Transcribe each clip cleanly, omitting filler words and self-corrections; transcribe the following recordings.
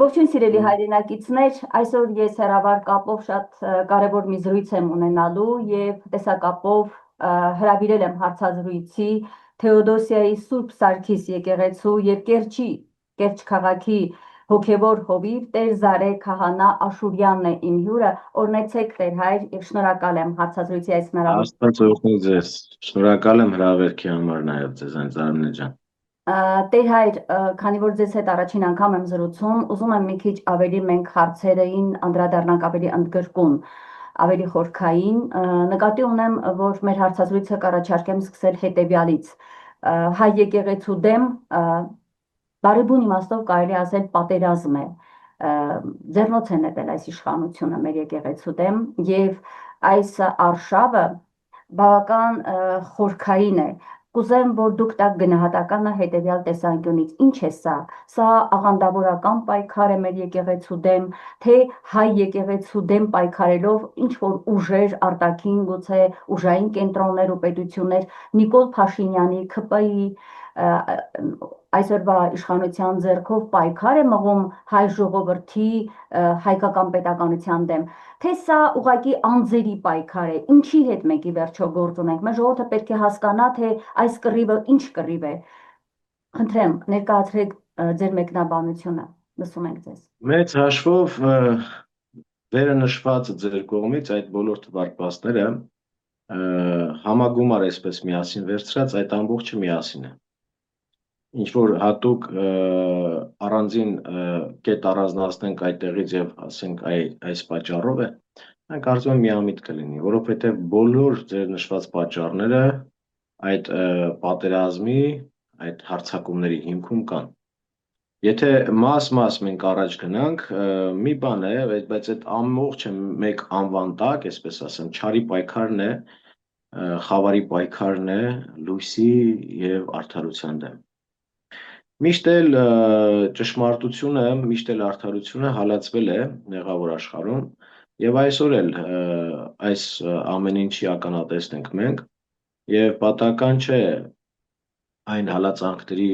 Ողջույն սիրելի հայրենակիցներ, այսօր ես հեռավար կապով շատ կարևոր մի զրույց եմ ունենալու եւ տեսակապով հրավիրել եմ հարցազրույցի Թեոդոսիայի Սուրբ Սարգիս եկեղեցու եւ Կերճ քաղաքի հոգևոր հովիվ Տեր Զարե Քահանա Աշուրյանն է իմ հյուրը, օրհնեցեք Տեր Հայր եւ շնորհակալ եմ հարցազրույցի այս հնարավորության։ Աստված օգնի ձեզ։ Շնորհակալ եմ հրավերքի համար նաև ձեզ Արմենե ջան։ Տեր Հայր, քանի որ ձեզ հետ առաջին անգամ եմ զրուցում, ուզում եմ մի քիչ ավելի մենք հարցերին անդրադառնանք ավելի ընդգրկուն, ավելի խորքային։ Նկատի ունեմ, որ մեր հարցազրույցը կառաջարկեմ սկսել հետևյալից։ Հայ եկեղեցու դեմ բարեբուն իմաստով կարելի ասել պատերազմ է։ Ձեռնոց է նետել այս իշխանությունը մեր եկեղեցու դեմ եւ այս արշավը բավական խորքային է։ Կուզեմ, որ դուք տաք գնահատականը հետևյալ տեսանկյունից. ինչ է սա։ Սա աղանդավորական պայքար է մեր եկեղեցու դեմ, թե հայ եկեղեցու դեմ պայքարելով ինչ որ ուժեր արտաքին, գուցե ուժային կենտրոններ ու պետություններ Նիկոլ Փաշինյանի ՔՊ-ի այսօրվա իշխանության ձեռքով պայքար է մղում հայ ժողովրդի հայկական պետականության դեմ, թե սա ուղղակի անձերի պայքար է, ինչի հետ մենք ի վերջո գործ ունենք։ Մեր ժողովուրդը պետք է հասկանա, թե այս կռիվը ինչ կռիվ է։ Խնդրեմ, ներկայացրեք ձեր մեկնաբանությունը, լսում ենք ձեզ։ Մեծ հաշվով վերը նշված ձեր կողմից այդ բոլոր թվարկվածները համագումար այսպես միասին վերցրած այդ ամբողջը միասին է։ Ինչ որ հատուկ առանձին կետ առանձնացնենք այդտեղից եւ ասենք այս պատճառով է, mən կարծում եմ միամիտ կլինի, որովհետեւ բոլոր ձեր նշված պատճառները այդ պատերազմի, այդ հարձակումների հիմքում կան։ Եթե մաս մենք առաջ գնանք, մի բան է, բայց այդ ամբողջը մեկ անվան տակ, այսպես ասեմ, չարի պայքարն է, խավարի պայքարն է լույսի եւ արդարության դեմ։ Միշտ էլ ճշմարտությունը, միշտ էլ արդարությունը հալածվել է մեղավոր աշխարհում եւ այսօր էլ այս ամեն ինչի ականատեսն ենք մենք եւ պատահական չէ այն հալածանքների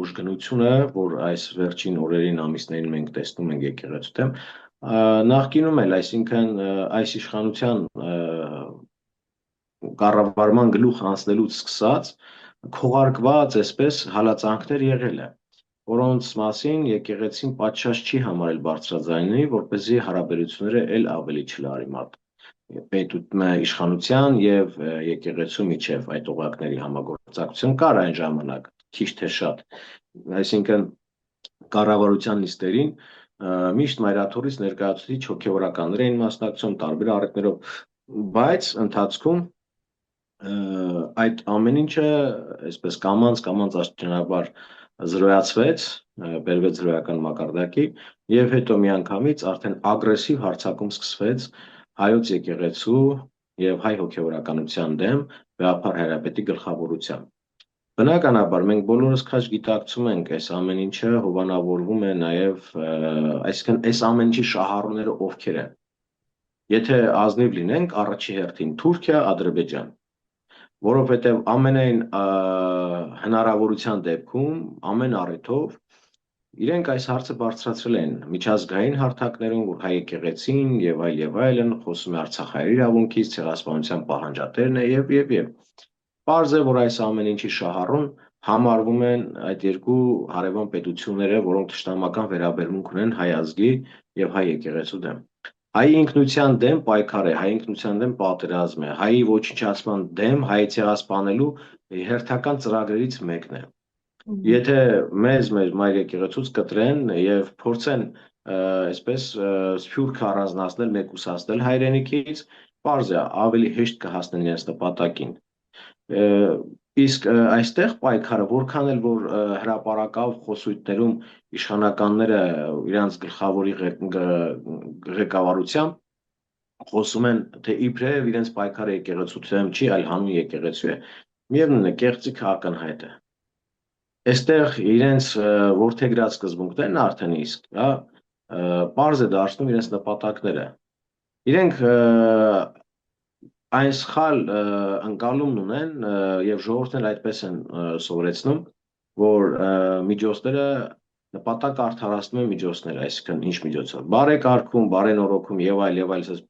ուժգնությունը, որ այս վերջին օրերին ամիսներին մենք տեսնում ենք եկեղեցու դեմ, նախկինում էլ, այսինքն այս իշխանության կառավարման գլուխ անցնելուց սկսած քողարկված այսպես հալածանքներ եղել է, որոնց մասին եկեղեցին պատշաճ չի համարել բարձրաձայնի, որպեսզի հարաբերությունները ել ավելի չլարի մարդ իշխանության եւ եկեղեցու միջև այդ օղակների համագործակցություն կար այն ժամանակ, քիչ թե շատ, այսինքն կառավարության նիստերին միշտ մայրաթորից ներկայացուցիչ հոգեվորականներ էին մասնակցում տարբեր առիթներով, բայց ընթացքում այդ ամեն ինչը այսպես կամած աստիճանաբար զրոյացվեց, բերվեց զրոյական մակարդակի եւ հետո միանգամից արդեն ագրեսիվ հարձակում սկսվեց հայոց եկեղեցու եւ հայ հոգեվորականության դեմ Վեհափար Հայրապետի գլխավորությամբ։ Բնականաբար մենք բոլորս քաջ գիտակցում ենք այս ամեն ինչը հովանավորվում է նաեւ, այսինքն այս ամեն ինչի շահառուները ովքեր են։ Եթե ազնիվ լինենք, առաջի հերթին Թուրքիա, Ադրբեջան, որովհետև ամենայն հնարավորության դեպքում, ամեն առիթով իրենք այս հարցը բարձրացրել են միջազգային հարթակներում, որ հայ եկեղեցին եւ այլն, խոսում է Արցախի իրավունքից, ցեղասպանության պահանջատերն է եւ Պարզ է, որ այս ամեն ինչի շահառուն համարվում են այդ երկու հարևան պետությունները, որոնք թշնամական վերաբերմունք ունեն հայ ազգի եւ հայ եկեղեցու դեմ։ Հայի ինքնության դեմ պայքար է, հայի ինքնության դեմ պատերազմ է, հայի ոչնչացման դեմ հայ ցեղասպանելու հերթական ծրագրերից մեկն է։ Եթե մեզ մայր եկեղեցուց կտրեն եւ փորձեն այսպես սփյուռք առանձնացնել, մեկուսացնել հայրենիքից, պարզ է, ավելի հեշտ կհասնեն իրենց նպատակին։ Իսկ այստեղ պայքարը, որքան էլ որ հրապարակավ խոսույթներում իշխանականները իրանց գլխավորի ղեկավարությամբ խոսում են, թե իբրև իրենց պայքարը եկեղեցու դեմ չի, այլ հանուն եկեղեցու է։ Միևնույն է, կեղծիքը ակնհայտ է։ Այստեղ իրենց որդեգրած սկզբունքներն արդեն իսկ, հա, պարզ է դարձնում իրենց նպատակները։ Իրենք այն սխալ ընկալումն ունեն եւ ժողովուրդն այդպես են սովորեցնում, որ միջոցները նպատակ արդարացնում է միջոցներ, այսինքն ինչ միջոցով, բարեկարգում, բարենորոգում եւ այլ, ասես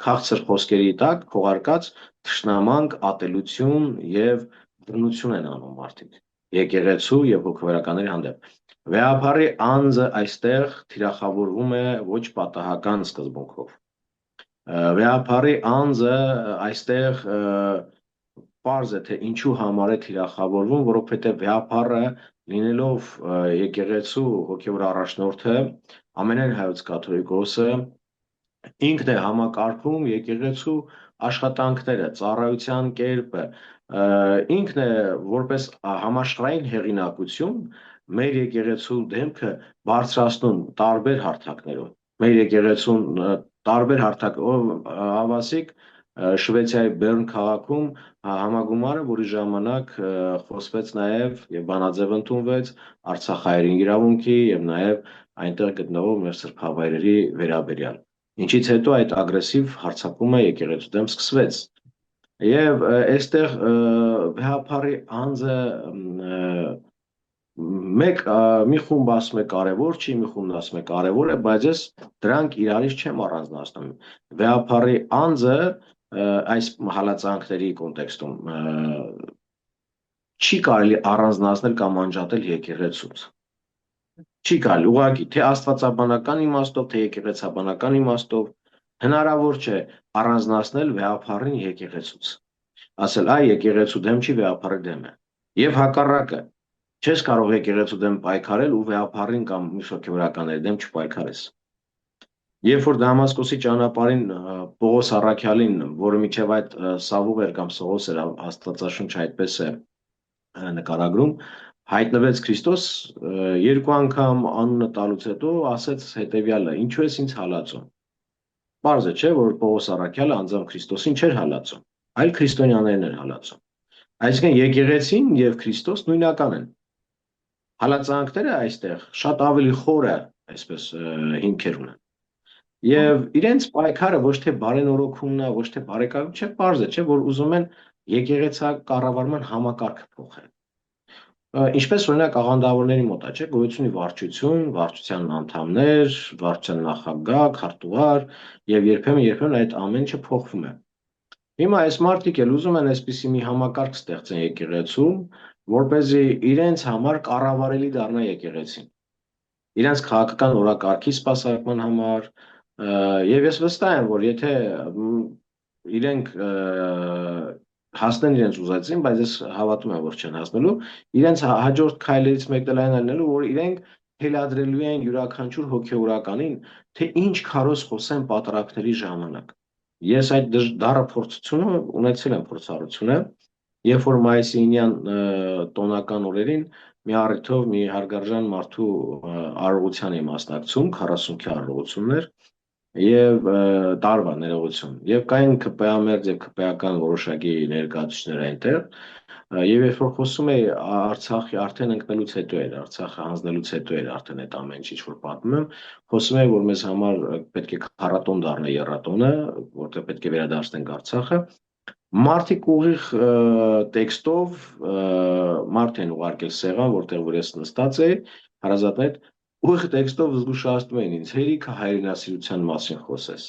քաղցր խոսքերի տակ քողարկած թշնամանք, ատելություն եւ բռնություն են անում մարդիկ եկեղեցու եւ հոգեվորականների հանդեպ։ Վեհապարի անձը այստեղ թիրախավորվում է ոչ պատահական սկզբունքով։ Վեհապարի անձը այստեղ պարզ է, թե ինչու համար է թիրախավորվում, որովհետև վեհապարը լինելով եկեղեցու հոգևոր առաջնորդը, ամենայն հայոց կաթողիկոսը ինքն է համակարգում եկեղեցու աշխատանքները, ծառայության կերպը, ինքն է որպես համաշխարհային հեղինակություն մեր եկեղեցու դեմքը բարձրացնում տարբեր հարթակներով։ Մեր եկեղեցուն տարբեր հարթակով հավասիկ Շվեցիայի Բեռն քաղաքում համագումարը, որի ժամանակ խոսվեց նաև եւ բանաձև ընդունվեց Արցախայերին իրավունքի եւ նաև այնտեղ գտնվող մեր սրբավայրերի վերաբերյալ։ Ինչից հետո այդ ագրեսիվ հարձակումը եկեղեցու դեմ սկսվեց։ Եվ այստեղ վեհապարի անձը մի խումբ ասում է կարևոր չի, մի խումբ ասում է կարևոր է, բայց ես դրանք իրարից չեմ առանձնացնում։ Վեհապարի անձը այս հալածանքների կոնտեքստում չի կարելի առանձնացնել կամ անջատել եկեղեցուց։ Չի կարելի, ուղղակի, թե աստվածաբանական իմաստով, թե եկեղեցաբանական իմաստով հնարավոր չէ առանձնացնել վեհապարին եկեղեցուց։ Ասել, այ եկեղեցու դեմ չի, վեհապարի դեմ է։ Եւ հակառակը, չես կարող եկեղեցու դեմ պայքարել ու վեհապարին կամ մյուս հոգևորականների դեմ չպայքարես։ Երբ որ Դամասկոսի ճանապարհին Պողոս Առաքյալին, որը միջև այդ Սավուղ էր կամ Սողոս էր, Աստվածաշունչը այդպես է նկարագրում, հայտնվեց Քրիստոս, երկու անգամ անունը տալուց հետո ասեց հետևյալը. ինչու ես ինձ հալածում։ Պարզ է, չէ, որ Պողոս Առաքյալը անձամբ Քրիստոսին չէր հալածում, այլ քրիստոնյաներն էր հալածում։ Այսինքն եկեղեցին եւ Քրիստոս նույնական են։ Հալածանքները այստեղ շատ ավելի խորը, այսպես հիմքեր ունեն։ Եվ իրենց պայքարը ոչ թե բարենորոգումն է, ոչ թե բարեկարգում, չէ, պարզ է, չէ, որ ուզում են եկեղեցակառավարման համակարգը փոխել։ Ինչպես օրինակ աղանդավորների մոտ է, չէ, գոյություն ունի վարչություն, վարչության անդամներ, վարչության նախագահ, քարտուղար, եւ երբեմն այդ ամենը փոխվում է։ Հիմա այս մարդիկ էլ ուզում են այսպիսի մի համակարգ ստեղծեն եկեղեցում, որպեսզի իրենց համար կառավարելի դառնա եկեղեցին։ Իրենց քաղաքական օրակարգի սպասարկման համար, եւ ես վստահ եմ, որ եթե իրենք հասնեն իրենց ուզածին, բայց ես հավատում եմ, որ չեն հասնելու, իրենց հաջորդ քայլերից մեկն էլ այն լինելու, որ իրենք թելադրելու են յուրաքանչյուր հոգեորականին, թե ինչ քարոզ խոսեն պատարակների ժամանակ։ Ես այդ դառը փորձությունը ունեցել եմ փորձառությունը, երբ որ մայիսի 9-յան տոնական օրերին մի առիթով մի հարգարժան մարդու արարողության եմ մասնակցում, 40-ի արարողություններ եւ տարվա ներողություն։ Եվ կային ԿՊԱ-մերձ եւ ԿՊԱ-ական որոշակի ներկայացուցիչներ այնտեղ, եւ երբ որ խոսում էի Արցախի արդեն ընկնելուց հետո էր, Արցախը հանձնելուց հետո էր արդեն այդ ամեն ինչ որ պատմում եմ, խոսում էի, որ մեզ համար պետք է քառատոն դառնա եռատոնը, որտեղ պետք է վերադարձնենք Արցախը։ Մարդիկ ուղիղ տեքստով մարդ են ուղարկել սեղան, որտեղ որ ես նստած էի, հարազատներ ուղիղ տեքստով զգուշացնում էին ինձ, հերիքը հայրենասիրության մասին խոսես։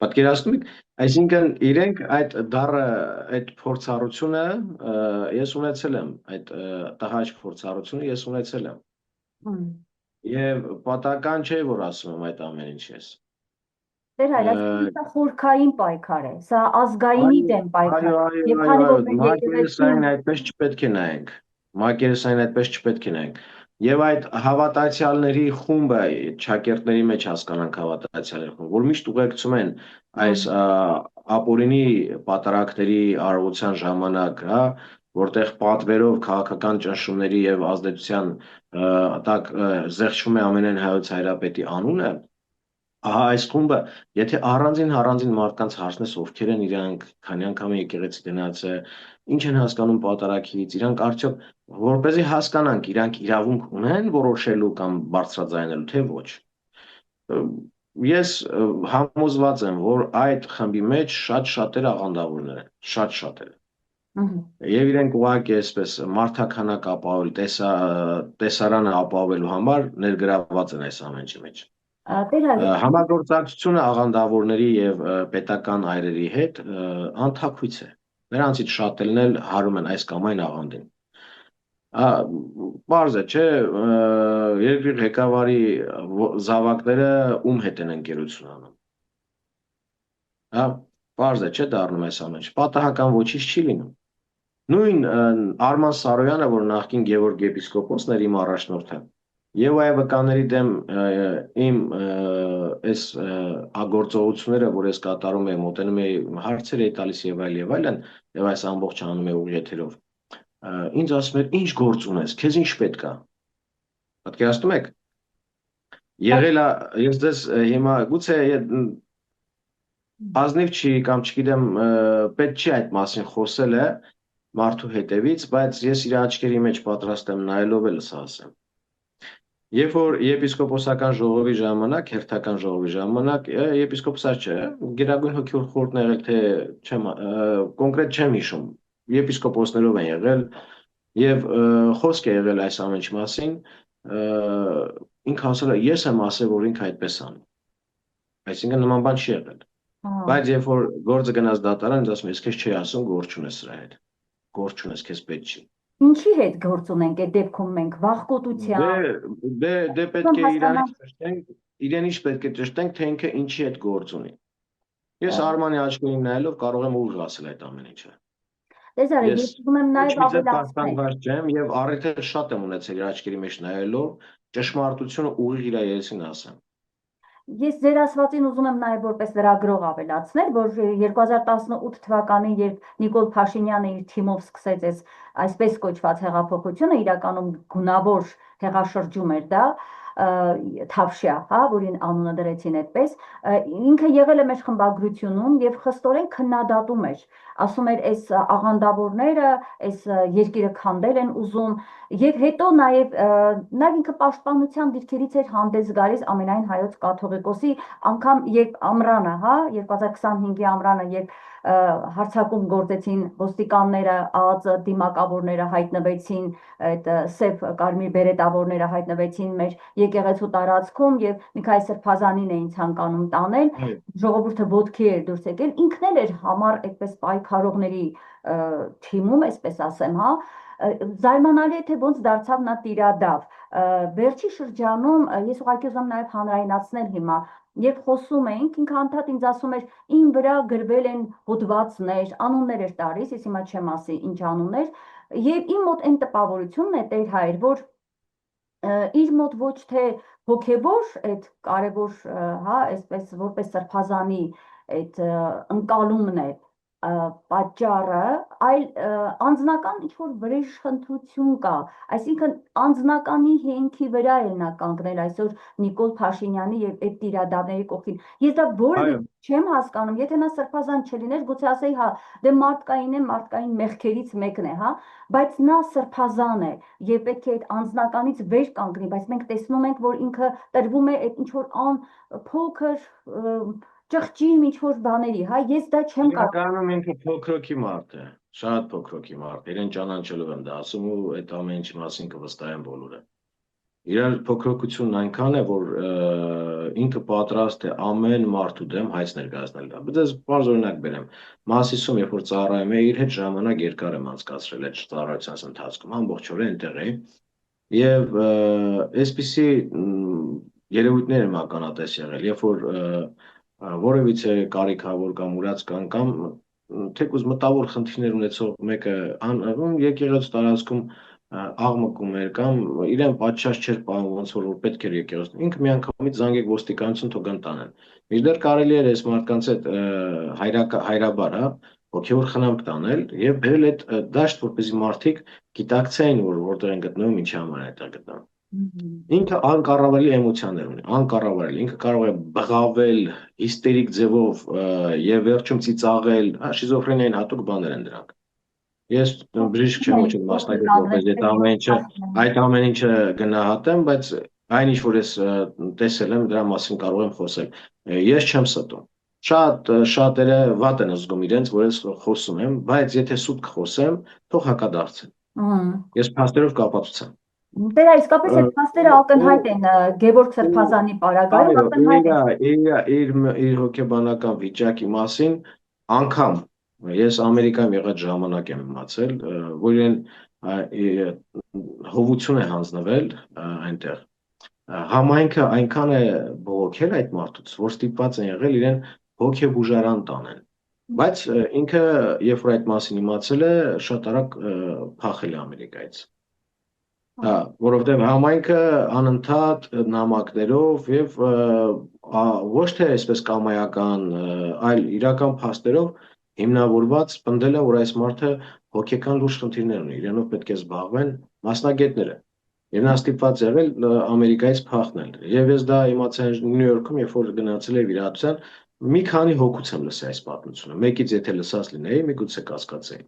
Պատկերացնում եք, այսինքն իրենք այդ դառը այդ փորձառությունը ես ունեցել եմ, այդ տհաճ փորձառությունը ես ունեցել եմ։ Եվ պատահական չէ, որ ասում եմ այդ ամեն ինչ ես։ Տեր հայր, սա խորքային պայքար է, սա ազգայինի դեմ պայքար է։ Եվ քանի որ մենք եկեղեցին այդպես չպետք է նայենք։ Մակերեսային այդպես չպետք է նայենք։ Եվ այդ հավատացյալների խումբը, ճակերտների մեջ հասկանանք հավատացյալների խումբ, որ միշտ ուղեկցում են այս ապօրինի պատարակների արարողության ժամանակ, հա, որտեղ պատվերով քաղաքական ճնշումների եւ ազդեցության տակ զեղչվում է ամենայն հայոց հայրապետի անունը, ահա այս խումբը, եթե առանձին մարդկանց հարցնես ովքեր են իրանք, քանի անգամ եկեղեցի գնաց, ինչ են հասկանում պատարակից, իրանք արդյոք որպեսզի հասկանանք, իրանք իրավունք ունեն որոշելու կամ բարձրաձայնելու, թե ոչ։ Ես համոզված եմ, որ այդ խմբի մեջ շատ շատերը աղանդավորներ են, շատ շատերը։ Եվ իրենք ուղղակի այսպես մարդաքանակ ապահովել, տեսարանը ապահովելու համար ներգրավված են այս ամենի մեջ։ Տեր Հայր, Համագործակցությունը աղանդավորների եւ պետական այրերի հետ անթափույց է։ Նրանցից շատերն էլ հարում են այս կամ այն աղանդին։ Պարզ է, չէ, երկրի ղեկավարի զավակները ում հետ են ընկերություն անում։ Պարզ է, չէ, դառնում այս ամենը։ Պատահական ոչինչ չի լինում։ Նույն Արման Սարոյանը, որ նախկին Գևորգ եպիսկոպոսն էր իմ առաջնորդը, եւ այ վկաների դեմ իմ այս ագործողությունները, որ ես կատարում եմ, մոտենում եմ հարցեր էի տալիս եւ այլն, եւ այս ամբողջը անում եմ ուղիղ եթերով։ Ինձ ասում էր, ինչ գործ ունես, քեզ ինչ պետք է։ Պատկերացնում եք։ Եղել է, ես դες հիմա գուցե ազնիվ չի կամ չգիտեմ, պետք չի այդ մասին խոսելը մարդու հետևից, բայց ես իր աչքերի մեջ պատրաստ եմ նայելով էլ ասեմ։ Երբ որ եպիսկոպոսական ժողովի ժամանակ, հերթական ժողովի ժամանակ, եպիսկոպոսը չէ, Գերագույն հոգևոր խորհուրդն եղել, թե չեմ կոնկրետ չեմ հիշում, եպիսկոպոսներով են եղել եւ խոսք է եղել այս ամենի մասին, ինքը ասել է, ես եմ ասել, որ ինքը այդպես անի։ Այսինքն նման բան չի եղել։ Բայց երբ որ գործը գնաց դատարան, ինձ ասում է, ես քեզ չի ասում, գործ չունես սրա հետ։ Գործ չունես, քեզ պետք չի։ Ինչի հետ գործ ունենք այդ դեպքում մենք վախկոտությամբ։ Դե պետք է իրենից պետք է ճշտենք, թե ինքը ինչի հետ գործ ունի։ Ես Արմանի աչքերին նայելով կարող եմ ուղիղ ասել այդ ամեն ինչը։ Տեսարի, ես ուզում եմ նաև ավելացնել եմ եւ առիթ շատ եմ ունեցել իր աչքերի մեջ նայելով ճշմարտությունը ուղիղ իր երեսին ասեմ։ Ես ձեր ասվածին ուզում եմ նաև որպես լրագրող ավելացնել, որ 2018 թվականին, երբ Նիկոլ Փաշինյանը իր թիմով սկսեց այսպես կոչված հեղափոխությունը, իրականում գունավոր հեղաշրջում էր դա, Թավշյա, հա, որին անունը դրեցին այդպես, ինքը եղել է մեր խմբագրությունում եւ խստորեն քննադատում էր, ասում էր, այս աղանդավորները, այս երկիրը քանդել են ուզում եւ հետո նաեւ ինքը պաշտպանության դիրքերից էր հանդես գալիս ամենայն հայոց կաթողիկոսի, անգամ երբ ամռանը, հա, 2025-ի ամռանը, երբ հարցակում գործեցին ոստիկանները, ԱԱԾ դիմակավորները հայտնվեցին, այդ սև կարմիր բերետավորները հայտնվեցին մեր եկեղեցու տարածքում եւ Միքայել Սրբազանին էին ցանկանում տանել, ժողովուրդը ոտքի էր դուրս եկել, ինքն էլ էր համար այդպես պայքարողների թիմում, այսպես ասեմ, հա, զարմանալի է, թե ոնց դարձավ նա տիրադավ։ Վերջի շրջանում ես ուղղակի ուզում նաև հանրայնացնել հիմա, երբ խոսում էինք, ինքը անդադ ինձ ասում էր, իմ վրա գրվել են հոդվածներ, անուններ էր տալիս, ես հիմա չեմ ասի ինչ անուններ, եւ իմ մոտ այն տպավորությունն է, Տեր Հայր, որ իր մոտ ոչ թե հոգեվոր այդ կարևոր, հա, այսպես որպես սրբազանի այդ ընկալումն է պատճառը, այլ անձնական ինչ-որ վրեժխնդրություն կա, այսինքն անձնականի հենքի վրա է նա կանգնել այսօր Նիկոլ Փաշինյանի եւ այդ տիրադավների կողքին։ Ես դա որևէ չեմ հասկանում, եթե նա սրբազան չլիներ, գուցե ասեի, հա, դե մարդկային է, մարդկային մեղքերից մեկն է, հա, բայց նա սրբազան է եւ պետք է այդ անձնականից վեր կանգնի, բայց մենք տեսնում ենք, որ ինքը տրվում է այդ ինչ-որ փոքր ճղճիմ ինչ-որ բաների, հա, ես դա չեմ կարող։ Իրականում ինքը փոքրոքի մարդ է, շատ փոքրոքի մարդ, իրեն ճանաչելով եմ դա ասում ու այդ ամեն ինչի մասին կվստահեմ բոլորը։ Իր փոքրոքությունն այնքան է, որ ինքը պատրաստ է ամեն մարդու դեմ հայց ներկայացնել դա։ Բայց ես բարձ օրինակ բերեմ, Մասիսում, երբ որ ծառայում էի, իր հետ ժամանակ երկար եմ անցկացրել այդ ծառայության ընթացքում, ամբողջովին այնտեղ էի։ Եվ այսպիսի երևույթներ եմ ականատես եղել, երբ որ որևիցե կարիքավոր կամ ուրած կամ թեկուզ մտավոր խնդիրներ ունեցող մեկը եկեղեցու տարածքում աղմկում էր կամ իրեն պատշաճ չէր պահում ոնց որ պետք էր եկեղեցու ինքը միանգամից զանգեք ոստիկանություն թողան տանեն մինչդեռ կարելի էր այս մարդկանց հետ հայրաբար հոգևոր խնամք տանել եւ բերել այդ դաշտ որպեսզի մարդիկ գիտակցեին որ որտեղ են գտնվում ինչի համար են այդտեղ գտնվում ինքը անկառավարելի էմոցիաներ ունի անկառավարելի ինքը կարող է բղավել հիստերիկ ձևով եւ վերջում ծիծաղել շիզոֆրենիային հատուկ բաներ են դրանք ես բժիշկ չեմ ոչ մասնակից որպես այդ ամեն ինչը գնահատեմ բայց այն ինչ որ ես տեսել եմ դրա մասին կարող եմ խոսել ես չեմ ստում շատերը վատ են զգում իրենց, որ ես խոսում եմ, բայց եթե սուտ կխոսեմ, թող հակադարձեն։ Ես փաստերով կապացուցեմ։ Դե իսկապես այդ փաստերը ակնհայտ են Գևորգ Սրբազանի պարագայում, ակնհայտ են։ Իր հոգեբանական վիճակի մասին անգամ ես Ամերիկայում եղած ժամանակ եմ իմացել, որ իրեն հովություն է հանձնվել այնտեղ։ Համայնքը այնքան է բողոքել այդ մարդուց, որ ստիպված են եղել իրեն հոգեբուժարան տանեն։ Բայց ինքը, երբ որ այդ մասին իմացել է, շատ արագ փախել է Ամերիկայից։ Որովհետև համայնքը անընդհատ նամակներով եւ ոչ թե այսպես կամայական, այլ իրական փաստերով հիմնավորված պնդել է, որ այս մարդը հոգեկան լուրջ խնդիրներ ունի, իրենով պետք է զբաղվեն մասնագետները։ Եվ նա ստիպված եղել Ամերիկայից փախնել։ Եվ ես դա իմացա Նյու Յորքում, երբ որ գնացել եմ վիրահատության, մի քանի հոգուց եմ լսել այս պատմությունը։ Մեկից եթե լսած լինեի, միգուցե կասկածեի։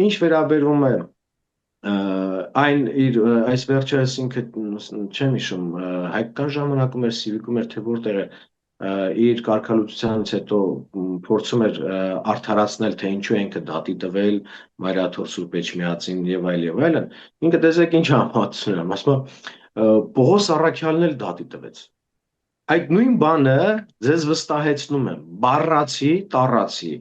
Ինչ վերաբերում է այս վերջերս ինքը չեմ հիշում, հայկական ժամանակում էր, Սիվիկում էր, թե որտեղ է իր կարգալուծությանից հետո փորձում էր արդարացնել, թե ինչու ինքը դատի տվել Մայրաթոր Սուրբ Էջմիածին եւ այլն, ինքը տեսեք ինչ համացություն է, ասում է Պողոս Առաքյալն էլ դատի տվեց։ Այդ նույն բանը ձեզ վստահեցնում եմ, բառացի, տառացի,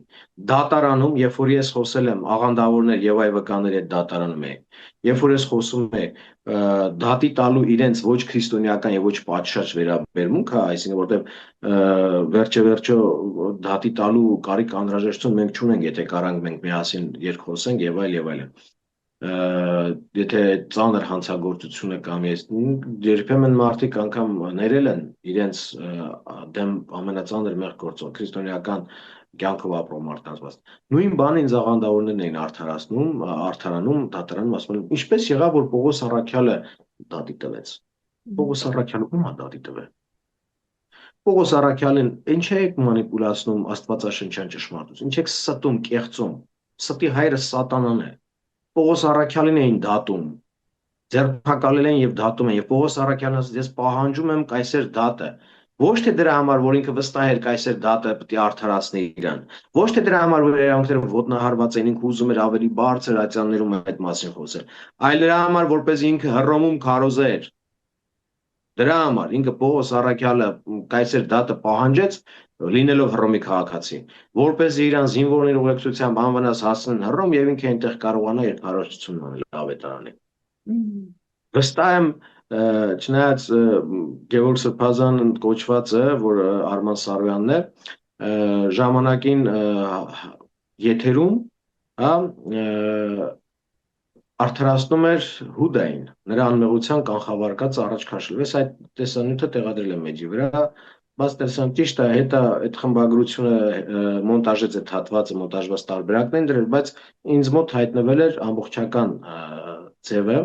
դատարանում, երբ որ ես խոսել եմ աղանդավորներ եւ այ վկաների հետ դատարանում էի, երբ որ ես խոսում եմ դատի տալու իրենց ոչ քրիստոնեական եւ ոչ պատշաճ վերաբերմունքը, այսինքն որտեւ վերջը դատի տալու կարիք անհրաժեշտություն մենք չունենք, եթե կարանք մենք միասին երկխոսենք եւ այլն։ Եթե ծանր հանցագործությունը կամ երբեմն մարդիկ անգամ ներել են իրենց դեմ ամենածանր մեղք գործող քրիստոնեական կյանքով ապրող մարդկանց։ Նույն բանը ինձ աղանդավորներն էին արդարանում, դատարանում, ասում են, ինչպես եղավ, որ Պողոս Առաքյալը դատի տվեց։ Պողոս Առաքյալը ում է դատի տվել։ Պողոս Առաքյալին ինչ եք մանիպուլացնում աստվածաշնչյան ճշմարտություն, ինչ եք ստում, կեղծում։ Ստի հայրը սատանան է։ Պողոս Առաքյալին էին դատում, ձերբակալել են եւ դատում են, եւ Պողոս Առաքյալն ասաց, ես պահանջում եմ կայսեր դատը, ոչ թե դրա համար, որ ինքը վստահ էր կայսեր դատը պետք է արդարացնի իրան, ոչ թե դրա համար, որ իրավունքները ոտնահարված են, ինքը ուզում էր ավելի բարձր ատյաններում այդ մասին խոսել, այլ դրա համար, որպես ինքը Հռոմում քարոզեր։ Դրա համար ինքը Պողոս Առաքյալը կայսեր դատը պահանջեց, լինելով Հռոմի քաղաքացի, որպես իրան զինվորների ուղեկցությամբ անվնաս հասնեն Հռոմ եւ ինքը այնտեղ կարողանա իր քարոզությունն անել ավետարանի։ Վստահ եմ, չնայած Գևորգ Սրբազան կոչվածը, որ Արման Սարոյանն է, ժամանակին եթերում, արդարացնում էր Հուդային, նրա անմեղության կանխավարկած առաջ քաշելուց այդ տեսանյութը տեղադրել եմ էջի վրա, բայց տեսան ճիշտ է, հետո այդ խմբագրությունը մոնտաժեց այդ հատվածը, մոնտաժված տարբերակներ դրել, բայց ինձ մոտ հայտնվել էր ամբողջական ձևը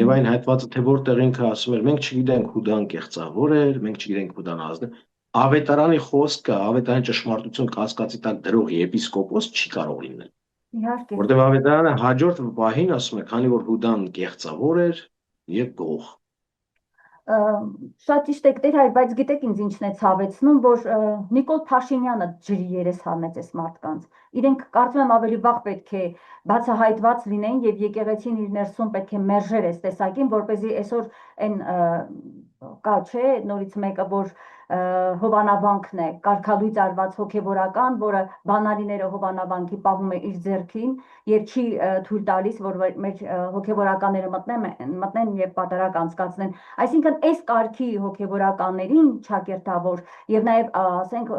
եւ այն հատվածը, թե որտեղ ինքը ասում էր, մենք չգիտենք Հուդան կեղծավոր էր, մենք չգիտենք Հուդան ազնիվ, ավետարանի խոսքը, ավետարանի ճշմարտություն կասկածի տակ դրող եպիսկոպոս չի կարող լինել։ Իհարկե։ Որտեղ ավետարանը հաջորդ պահին ասում է, քանի որ Հուդան կեղծավոր էր եւ գող։ Շատ ճիշտ եք դեր հայր, բայց գիտեք ինձ ինչն է ցավեցնում, որ Նիկոլ Փաշինյանը ջրի երես հանեց այս մարդկանց։ Իրենք կարծում եմ ավելի վաղ պետք է բացահայտված լինեին եւ եկեղեցին իր ներսում պետք է մերժեր այս տեսակին, որպեսզի այսօր այն կա չէ նորից մեկը, որ հովանավանքն է, կարգալույծ արված հոգևորական, որը բանալիները հովանավանքի պահում է իր ձեռքին եւ չի թույլ տալիս, որ մեր հոգևորականները մտնեն եւ պատարակ անցկացնեն։ Այսինքն այս կարգի հոգևորականներին ճակերտավոր եւ նաեւ ասենք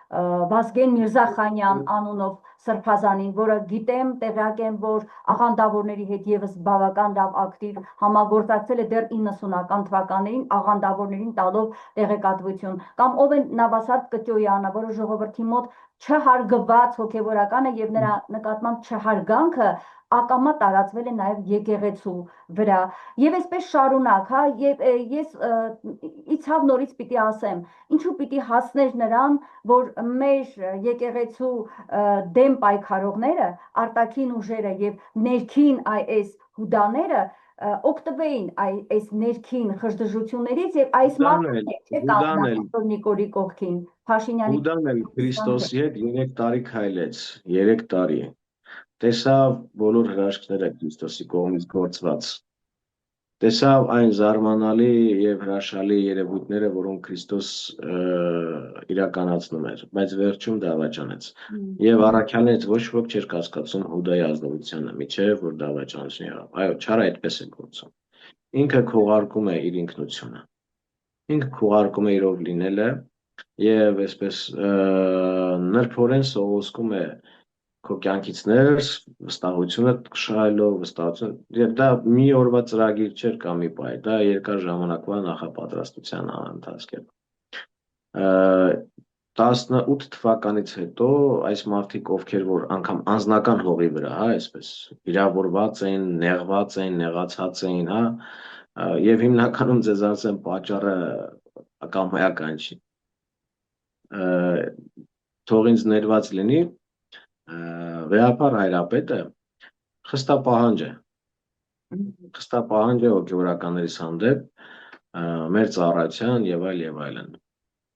Վազգեն Միրզախանյան անունով Սրբազանին, որը գիտեմ, տեղյակ եմ, որ աղանդավորների հետ եւս բավական լավ ակտիվ համագործակցել է դեռ 90-ական թվականներին աղանդավորներին տալով տեղեկատվություն, կամ ով է Նավասարդ Կտյոյանը, որը ժողովրդի մոտ չհարգված հոգևորական է եւ նրա նկատմամբ չհարգանքը ակամա տարածվել է նաեւ եկեղեցու վրա եւ այսպես շարունակ, հա, եւ ես իցավ նորից պիտի ասեմ, ինչու պիտի հասներ նրան, որ մեր եկեղեցու դեմ պայքարողները, արտաքին ուժերը եւ ներքին այս հուդաները օգտվեին այս ներքին խժդժություններից եւ այս Ուդան մարդը էլ, չէ ուդան կանգնած էլ, դոկտոր Նիկոլի կողքին Փաշինյանի ուդան էլ կողքին Քրիստոսի հետ 3 տարի քայլեց, 3 տարի։ Տեսավ բոլոր հրաշքները Քրիստոսի կողմից գործված։ Տեսավ այն զարմանալի եւ հրաշալի երևույթները, որոնք Քրիստոս իրականացնում էր, բայց վերջում դավաճանեց։ Եվ առաքյալներից ոչ ոք չէր կասկածում Հուդայի ազնվությունը, միջև որ դավաճանություն եղավ։ Այո, չարը այդպես է գործում։ Ինքը քողարկում է իր ինքնությունը։ Ինքը քողարկում է իրով լինելը եւ այսպես նրբորեն սողոսկում է քո կյանքից ներս վստահությունը շահելով վստահություն եւ դա մի օրվա ծրագիր չէր կամ մի բայ դա երկար ժամանակվա նախապատրաստության ընթացք է 18 թվականից հետո այս մարդիկ ովքեր որ անգամ անձնական հողի վրա հա այսպես վիրավորված էին նեղված էին նեղացած էին հա եւ հիմնականում ձեզ ասեմ պատճառը կամայական չի թող ինձ ներված լինի Վեհապար Հայրապետը խստապահանջ է հոգևորականներիս հանդեպ մեր ծառայության եւ այլն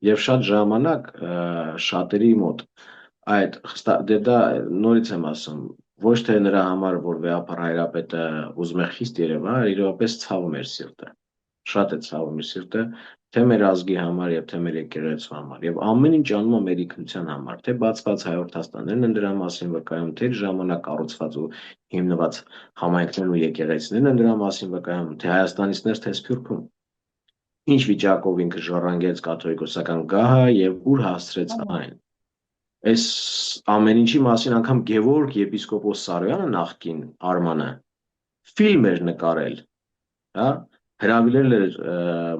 եւ շատ ժամանակ շատերի մոտ այդ դա նորից եմ ասում ոչ թե նրա համար որ Վեհապար Հայրապետը ուզում է խիստ երևա իրապես ցավում էր սիրտը շատ է ցավում իր սիրտը թե մեր ազգի համար եւ թե մեր եկեղեցու համար եւ ամեն ինչ անում է մեր ինքնության համար թե բացված հայոց հաստաններն են դրա մասին վկայում թե ժամանակ կառուցված ու հիմնված համայնքներն ու եկեղեցիներն են դրա մասին վկայում թե Հայաստանից ներս թե Սփյուռքում ինչ վիճակով ինքը ժառանգեց կաթողիկոսական գահը եւ ուր հասցրեց այն այս ամեն ինչի մասին անգամ Գևորգ եպիսկոպոս Սարոյանը նախկին Արմանը ֆիլմ էր նկարել հա հրավիրել էր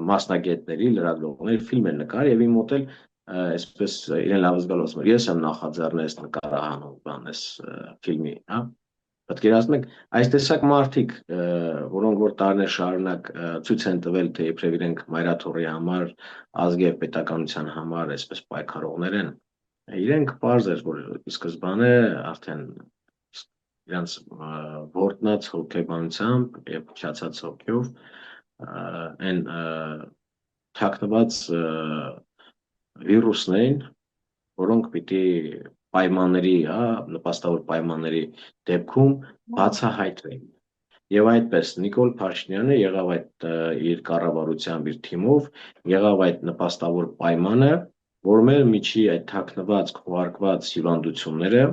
մասնագետների լրագրողների ֆիլմ էր նկարել եւ իմ մոտ էլ այսպես իրեն լավ զգալով ասում ես եմ նախաձեռնել այս նկարահանում բան այս ֆիլմի հա պատկերացնում եք այս տեսակ մարդիկ որոնք որ տարիներ շարունակ ցույց են տվել թե իբրև իրենք մայրաթորի համար ազգի եւ պետականության համար այսպես պայքարողներ են իրենք պարզ էր որ ի սկզբանե արդեն իրանց ворտնած հոգեբանությամբ եւ փչացած հոգեով այն թաքնված վիրուսներին, որոնք պիտի պայմանների, հա, նպաստավոր պայմանների դեպքում բացահայտվեն։ Եվ այդպես Նիկոլ Փաշինյանը եղավ այդ իր կառավարությամբ իր թիմով, եղավ այդ նպաստավոր պայմանը, որ մեր միջի այդ թաքնված, քողարկված հիվանդությունները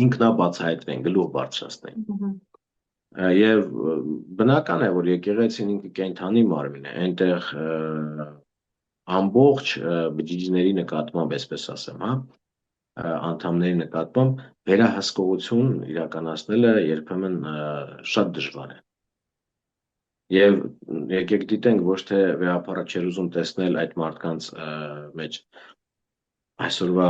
ինքնաբացահայտվեն, գլուխ բարձրացնեն։ Եվ բնական է, որ եկեղեցին ինքը կենդանի մարմին է, այնտեղ ամբողջ բջիջների նկատմամբ, այսպես ասեմ, հա, անդամների նկատմամբ վերահսկողություն իրականացնելը երբեմն շատ դժվար է։ Եվ եկեք դիտենք ոչ թե վեհապարը չեր ուզում տեսնել այդ մարդկանց մեջ այսօրվա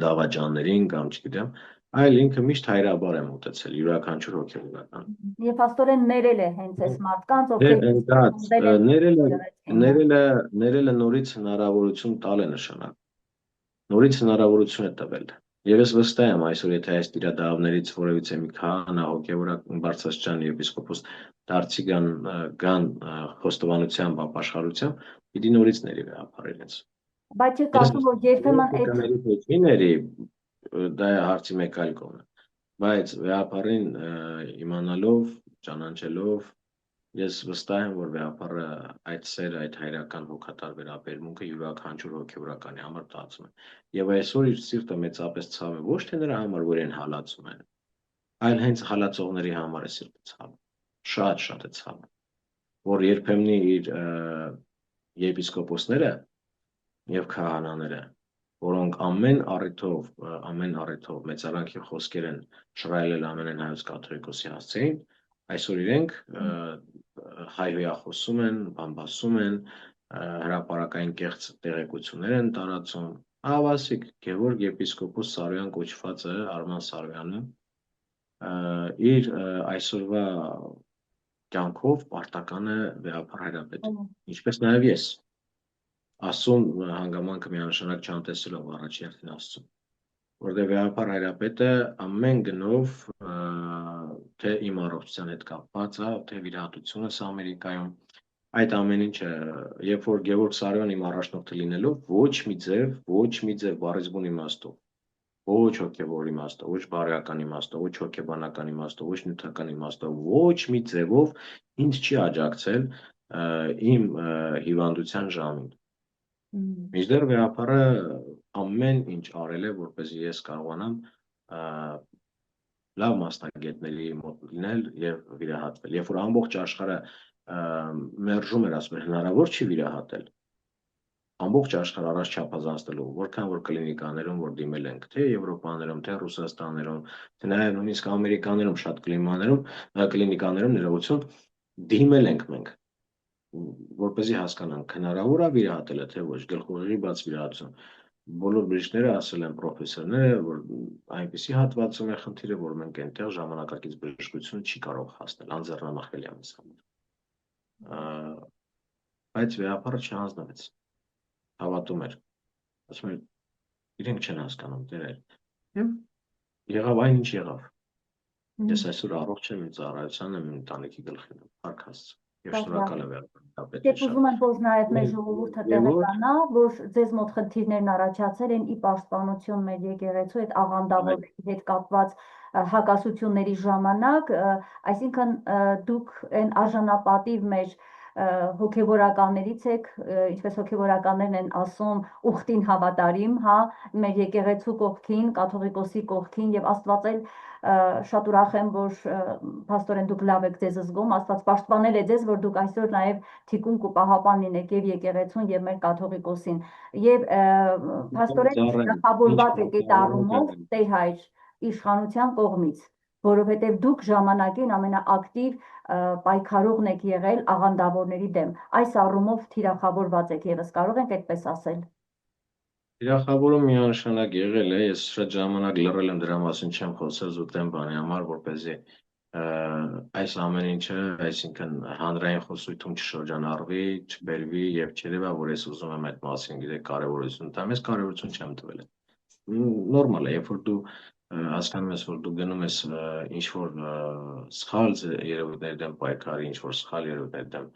դավաճաններին կամ չգիտեմ, այլ ինքը միշտ հայրաբար է մոտեցել յուրաքանչյուր հոգևորական։ Եվ աստորեն ներել է հենց այս մարդկանց, Ներելը նորից հնարավորություն տալ է նշանակ։ Նորից հնարավորություն է տվել։ Եվ ես վստահ եմ այսօր եթե այս տիրադավներից որևիցե մի քահանա հոգևորական բարձրաստիճան եպիսկոպոս դարձի գան խոստովանությամբ, ապաշխարությամբ, պիտի նորից ների վեհապար իրենց։ Բայց չեք ասում որ երբեմն այդ դա է հարցի մեկ այլ կողմը։ Բայց վեհապարին իմանալով, ճանաչելով ես վստահ եմ, որ վեհապարը այդ սերը, այդ հայրական հոգատար վերաբերմունքը յուրաքանչյուր հոգևորականի համար տածում է։ Եվ այսօր իր սիրտը մեծապես ցավում է, ոչ թե նրա համար, որ են հալածում են, այլ հենց հալածողների համար է սիրտը ցավում։ Շատ է ցավում, որ երբեմն իր եպիսկոպոսները եւ քահանաները, որոնք ամեն առիթով մեծարանքի խոսքեր են շռայլել ամենայն հայոց կաթողիկոսի հասցեին, այսօր իրենք հայհոյախոսում են, բամբասում են, հրապարակային կեղծ տեղեկություններ են տարածում։ Ավասիկ Գևորգ եպիսկոպոս Սարոյան կոչվածը Արման Սարոյանը իր այսօրվա կյանքով պարտական է վեհապար Հայրապետին, ինչպես նաև ես ասում հանգամանքը միանշանակ չանտեսելով առաջի հերթին ասում, որտեղ վեհապար Հայրապետը ամեն գնով թե իմ առողջության հետ կապված է, թե վիրահատությունս Ամերիկայում։ Այդ ամեն ինչը, երբ որ Գևորգ Սարոյան իմ առաջնորդը լինելով, ոչ մի ձև բառից բուն իմաստով, ոչ հոգևոր իմաստով, ոչ բարոյական իմաստով, ոչ հոգեբանական իմաստով, ոչ նյութական իմաստով, ոչ մի ձևով ինձ չի աջակցել իմ հիվանդության ժամին։ Մինչդեռ վեհապարը ամեն ինչ արել է, որպեսզի ես կարողանամ լավ մասնագետների մոտ լինել եւ վիրահատվել։ Երբ որ ամբողջ աշխարհը մերժում էր, ասում էր հնարավոր չի վիրահատել, ամբողջ աշխարհ առաջ չափազանցնելու, որքան որ կլինիկաներում որ դիմել ենք, թե Եվրոպաներում, թե Ռուսաստաներում, թե նաև նույնիսկ Ամերիկաներում շատ կլինիկաներում ներողություն դիմել ենք մենք, որպեսզի հասկանանք հնարավոր է վիրահատելը, թե ոչ, գլխուղեղի բաց վիրահատություն։ Բոլոր բժիշկները ասել են պրոֆեսորները, որ այնպիսի հատվածում է խնդիրը, որ մենք այնտեղ ժամանակակից բժշկությունը չի կարող հասնել, անձեռնամխելի է մեզ համար։ Բայց վեհապարը չհանձնվեց, հավատում էր, ասում էր, իրենք չեն հասկանում, դերեր։ Եվ եղավ այն ինչ եղավ։ Ես այսօր առողջ եմ, իմ ծառայության եմ, իմ ընտանիքի գլխին եմ, փառք Աստծո։ Եվ շնորհակալ եմ վեհապարին Դե ուզում եմ, որ նաև մեր ժողովուրդը տեղեկանա, որ ձեզ մոտ խնդիրներն առաջացել են ի պաշտպանություն մեր եկեղեցու այդ աղանդավորների հետ կապված հակասությունների ժամանակ, այսինքն դուք այն արժանապատիվ մեր հոգևորականներից եք, ինչպես հոգևորականներն են ասում, ուխտին հավատարիմ, հա, մեր եկեղեցու կողքին, կաթողիկոսի կողքին եւ Աստված էլ շատ ուրախ եմ, որ փաստորեն դուք լավ եք ձեզ զգում, Աստված պաշտպանել է ձեզ, որ դուք այսօր նաև թիկունք ու պահապան լինեք եւ եկեղեցուն եւ մեր կաթողիկոսին եւ փաստորեն գլխավորված եք այդ առումով Տեր Հայր իշխանության կողմից, որովհետեւ դուք ժամանակին ամենաակտիվ պայքարողն եք եղել աղանդավորների դեմ։ Այս առումով թիրախավորված եք եւս, կարող ենք այդպես ասել։ Թիրախավորում միանշանակ եղել է, ես շատ ժամանակ լռել եմ դրա մասին, չեմ խոսել զուտեմ բանի համար, որպեսզի այս ամեն ինչը, այսինքն հանրային խոսույթում չշրջանառվի, չբերվի եւ չերևա, որ ես ուզում եմ այդ մասին գիտեք կարեւորություն տամ, ես կարեւորություն չեմ տվել։ Նորմալ է, երբ որ դու հասկանում ես, որ դու գնում ես ինչ որ սխալ երևույթների դեմ պայքարի, ինչ որ սխալ երևույթների դեմ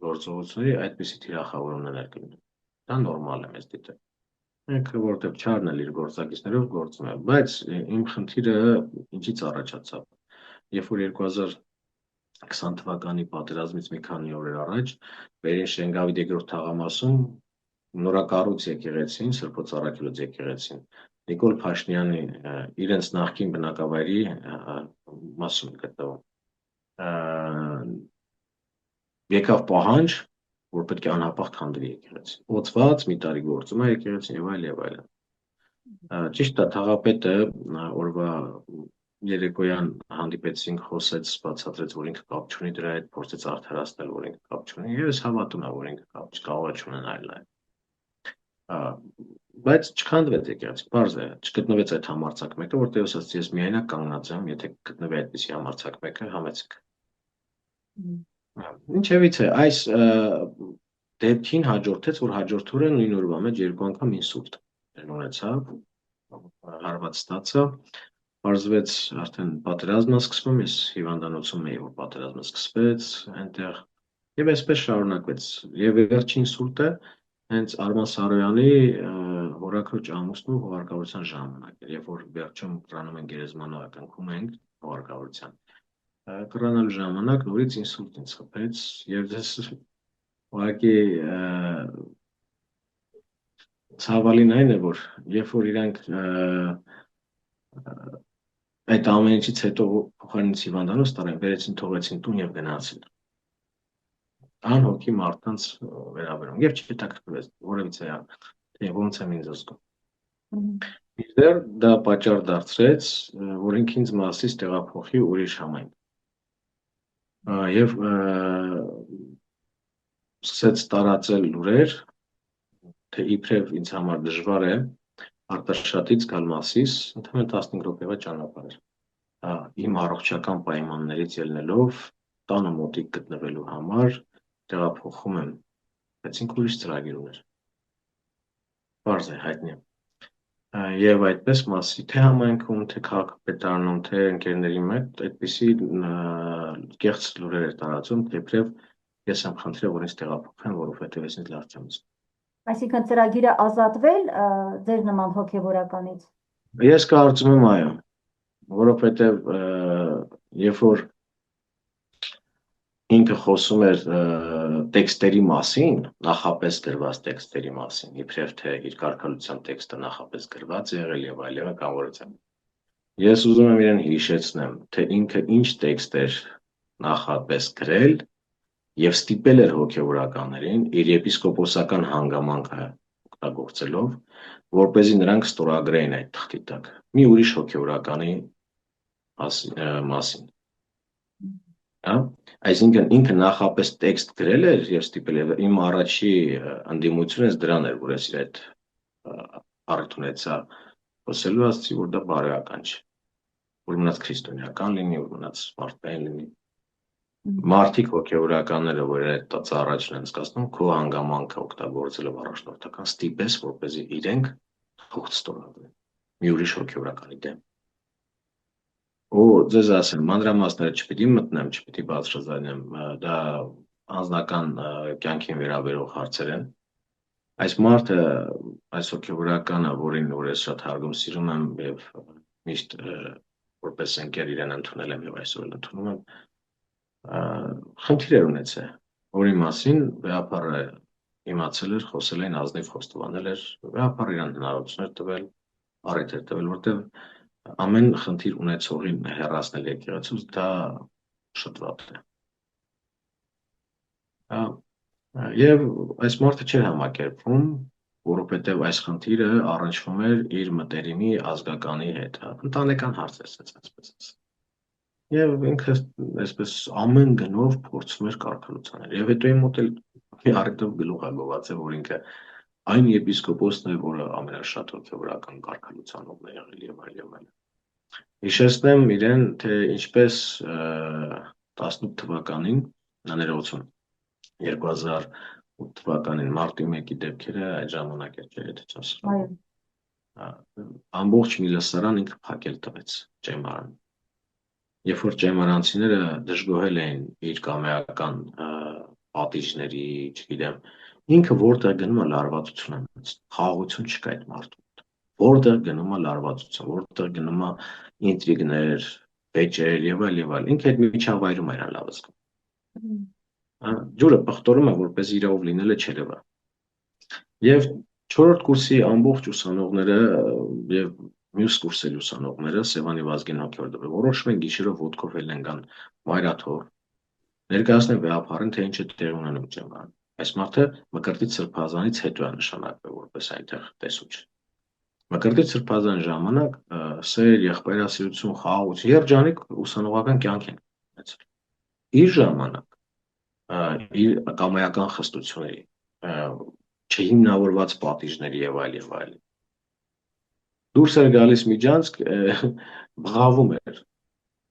գործողությունների, այդպիսի թիրախավորումներ կլինեն։ Դա նորմալ է մեզ դիտել։ Մենք որտեղ չարն էլ իր գործակիցներով գործում է, բայց իմ խնդիրը ինչից առաջացավ։ Երբ որ 2020 թվականի պատերազմից մի քանի օր առաջ Վերին Շենգավիթ երկրորդ թաղամասում նորակառույց եկեղեցին, Սրբոց Առաքելոց եկեղեցին, Նիկոլ Փաշինյանի իրենց նախկին բնակավայրի մասում գտնվում։ Եկավ պահանջ, որ պետք է անհապաղ քանդվի եկեղեցին։ Օծված մի տարի գործում է եկեղեցին եւ այլ եւ այլն։ Ճիշտ է, թաղապետը օրվա երեկոյան հանդիպեցինք, խոսեց, բացատրեց, որ ինքը կապ չունի դրա հետ, փորձեց արդարացնել, որ ինքը կապ չունի, եւ ես հավատում եմ, որ ինքը կապ կարող է չունենալ այլ։ Բայց չքանդվեց եկեղեցին, բարձ է, չգտնվեց այդ համարձակ մեկը, որտեղ ասած ես միայնակ կանգնած եմ, եթե գտնվի այդպիսի համարձակ մեկը, համեցեք։ Ինչևից է, այս դեպքին հաջորդեց, որ հաջորդ օրը նույն օրվա մեջ երկու անգամ ինսուլտ ունեցավ, հարված ստացա, պարզվեց արդեն պատերազմը սկսվում, ես հիվանդանոցում էի, որ պատերազմը սկսվեց այնտեղ, եւ այսպես շարունակվեց, եւ վերջին ինսուլտը հենց Արման Սարոյանի հորաքրոջ ամուսնու հուղարկավորության ժամանակ, երբ որ վերջում կրանում են գերեզմանով ակնքում ենք հուղարկավորության, կրանալու ժամանակ նորից ինսուլտ ինձ խփեց եւ ես ուղղակի ցավալին այն է, որ երբ որ իրանք այդ ամեն ինչից հետո փոխարինից հիվանդանոց տարան, վերեցին, թողեցին տուն եւ գնացին։ Անհոգի մարդկանց վերաբերում եւ չհետաքրքրվեց որևիցե թե ոնց եմ ինձ զգում։ Մինչդեռ դա պատճառ դարձրեց, որ ինքը ինձ մասից տեղափոխի ուրիշ համայնք։ Եվ սկսեց տարածել լուրեր, թե իբրև ինձ համար դժվար է Արտաշատից գալ Մասիս, ընդհանուր 15 րոպեվա ճանապարհ էր։ Իմ առողջական պայմաններից ելնելով տանը մոտիկ գտնվելու համար տեղափոխում եմ, բայց ինքը ուրիշ ծրագիր ուներ։ Պարզ է, հայտնի է։ Եվ այդպես մասի թե համայնքում, թե քաղաքապետարանում, թե ընկերների մեջ այդպիսի կեղծ լուրեր էր տարածում, թեև ես եմ խնդրել, որ ինձ տեղափոխեն, որովհետև ես ինձ լավ չեմ զգում։ Այսինքն ծրագիրը ազատվել ձեր նման հոգևորականից։ Ես կարծում եմ այո, որովհետև երբ որ ինքը խոսում էր տեքստերի մասին, նախապես գրված տեքստերի մասին, իբրև թե իր կարգալության տեքստը նախապես գրված է եղել եւ այլն կամ որից ես ուզում եմ իրեն հիշեցնեմ, թե ինքը ինչ տեքստ էր նախապես գրել եւ ստիպել էր հոգեվորականներին իր եպիսկոպոսական հանգամանքը օգտագործելով, որպեսզի նրանք ստորագրեին այդ թղթի տակ մի ուրիշ հոգեվորականի մասին։ Հա, այսինքն ինքը նախապես տեքստ գրել էր եւ ստիպել էր իմ առաջի ընդդիմությունս դրան էր, որ ես իր այդ առիթ ունեցա խոսելու ասացի, որ դա բարոյական չէ, որ մնաց քրիստոնեական լինի, որ մնաց մարդկային լինի։ Մարդիկ հոգեվորականները, որ այդ առաջին են սկսնում, քո հանգամանքը օգտագործելով առաջնորդական ստիպես, որպեսզի իրենք թուղթ ստորագրեն մի ուրիշ հոգեվորականի դեմ։ Ու ձեզ ասեմ, մանրամասները չպիտի մտնեմ, չպիտի բարձրացնեմ, դա անձնական կյանքին վերաբերող հարցեր են։ Այս մարդը, այս հոգևորականը, որին որ ես շատ հարգում սիրում եմ եւ միշտ որպես ընկեր իրեն ընդունել եմ եւ այսօր էլ ընդունում եմ, խնդիր էր ունեցել, որի մասին վեհապարը իմացել էր, խոսել էին, ազնիվ խոստովանել էր, վեհապարը իրան հնարավորություն էր տվել, առիթ էր տվել, որտեղ ամեն խնդիր ունեցողին հեռացնել եկեղեցուց դա շատ վատ է։ Եվ այս մարդը չէր համակերպվում, որովհետև այս խնդիրը առնչվում էր իր մտերիմի ազգականի հետ, ընտանեկան հարց էր այսպես։ Եվ ինքը այսպես ամեն գնով փորձում էր կարգալուծանել։ Եվ հետո իմ մոտ էլ մի առիթով գլուխ է գոված է, որ ինքը այն եպիսկոպոսն է, որը ամենաշատ հոգևորական կարգալուծանողն է եղել եւ այլն։ Հիշեցնեմ իրեն, թե ինչպես 18 թվականին, ներողություն, 2008 թվականին մարտի 1-ի դեպքերը այդ ժամանակ էր, եթե չեմ սխալվում։ Ամբողջ մի լսարան ինքը փակել տվեց ճեմարան։ Երբ որ ճեմարանցիները դժգոհել էին իր կամեական պատիժների, չգիտեմ, ինքը որտեղ գնում է լարվածություն է մտցնում, խաղաղություն չկա այդ մարդու։ Որտեղ գնում է լարվածություն, որտեղ գնում է ինտրիգներ, վեճեր եւ այլ, ինքը այդ միջավայրում էր լավ զգում։ Ջուրը պղտորում է, որպես իրավով լինելը չերևա։ Եվ 4-րդ կուրսի ամբողջ ուսանողները եւ մյուս կուրսերի ուսանողները Սևանի Վազգեն հոգևոր որոշում են գիշերով ոտքով ելնեն կան մայրաթոր, ներկայացնեն վեհապարին, թե ինչ է տեղի ունենում ճեմարան։ Այս մարդը Մկրտիչ Սրբազանից հետո է նշանակվել որպես այնտեղ տեսուչ։ Մկրտիչ Սրբազան ժամանակ սեր, եղբայրասիրություն, խաղաղություն, երջանիկ ուսանողական կյանք են ունեցել։ Իր ժամանակ իր կամայական խստությունների, չհիմնավորված պատիժների եւ այլ։ Դուրս էր գալիս Միջանցք, բղավում էր,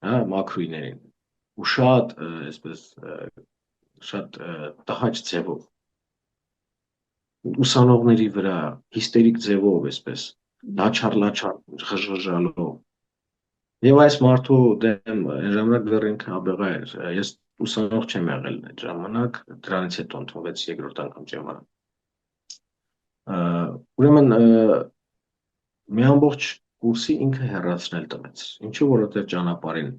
հա, մաքրույներին ու շատ, այսպես, շատ տհաճ ձևով ուսանողների վրա հիստերիկ ձևով, այսպես լաչար ղժղժալով եւ այս մարդու դեմ այն ժամանակ դեռ ինքը աբեղա էր, ես ուսանող չեմ եղել այդ ժամանակ, դրանից հետո ընդունվեց երկրորդ անգամ ճեմարան։ Ուրեմն մի ամբողջ կուրսի ինքը հեռացնել տվեց, ինչու որովհետեւ ճանապարհին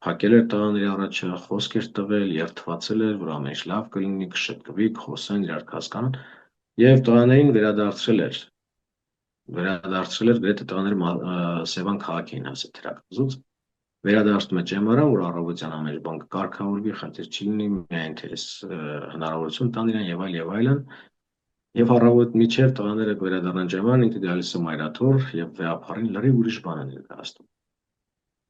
փակել էր տղաների առաջը, խոսք էր տվել, երդվածել էր, որ ամեն ինչ լավ կլինի, կշտկվի, խոսեն, իրար հասկանան եւ տղաներին վերադարձրել էր գրեթե տղաները Սևան քաղաք էին հասել թերակղզուց, վերադարձնում է ճեմարան, որ առավոտյան ամեն բան կարգավորվի, խնդիր չի լինի, միայն թե հնարավորություն տան իրան եւ այլն, եւ առավոտ միջև տղաները վերադառնան ճեմարան, ինքը գալիս է մայրաթոր եւ վեհապարին լրիվ ուրիշ բան է ներկայացնում,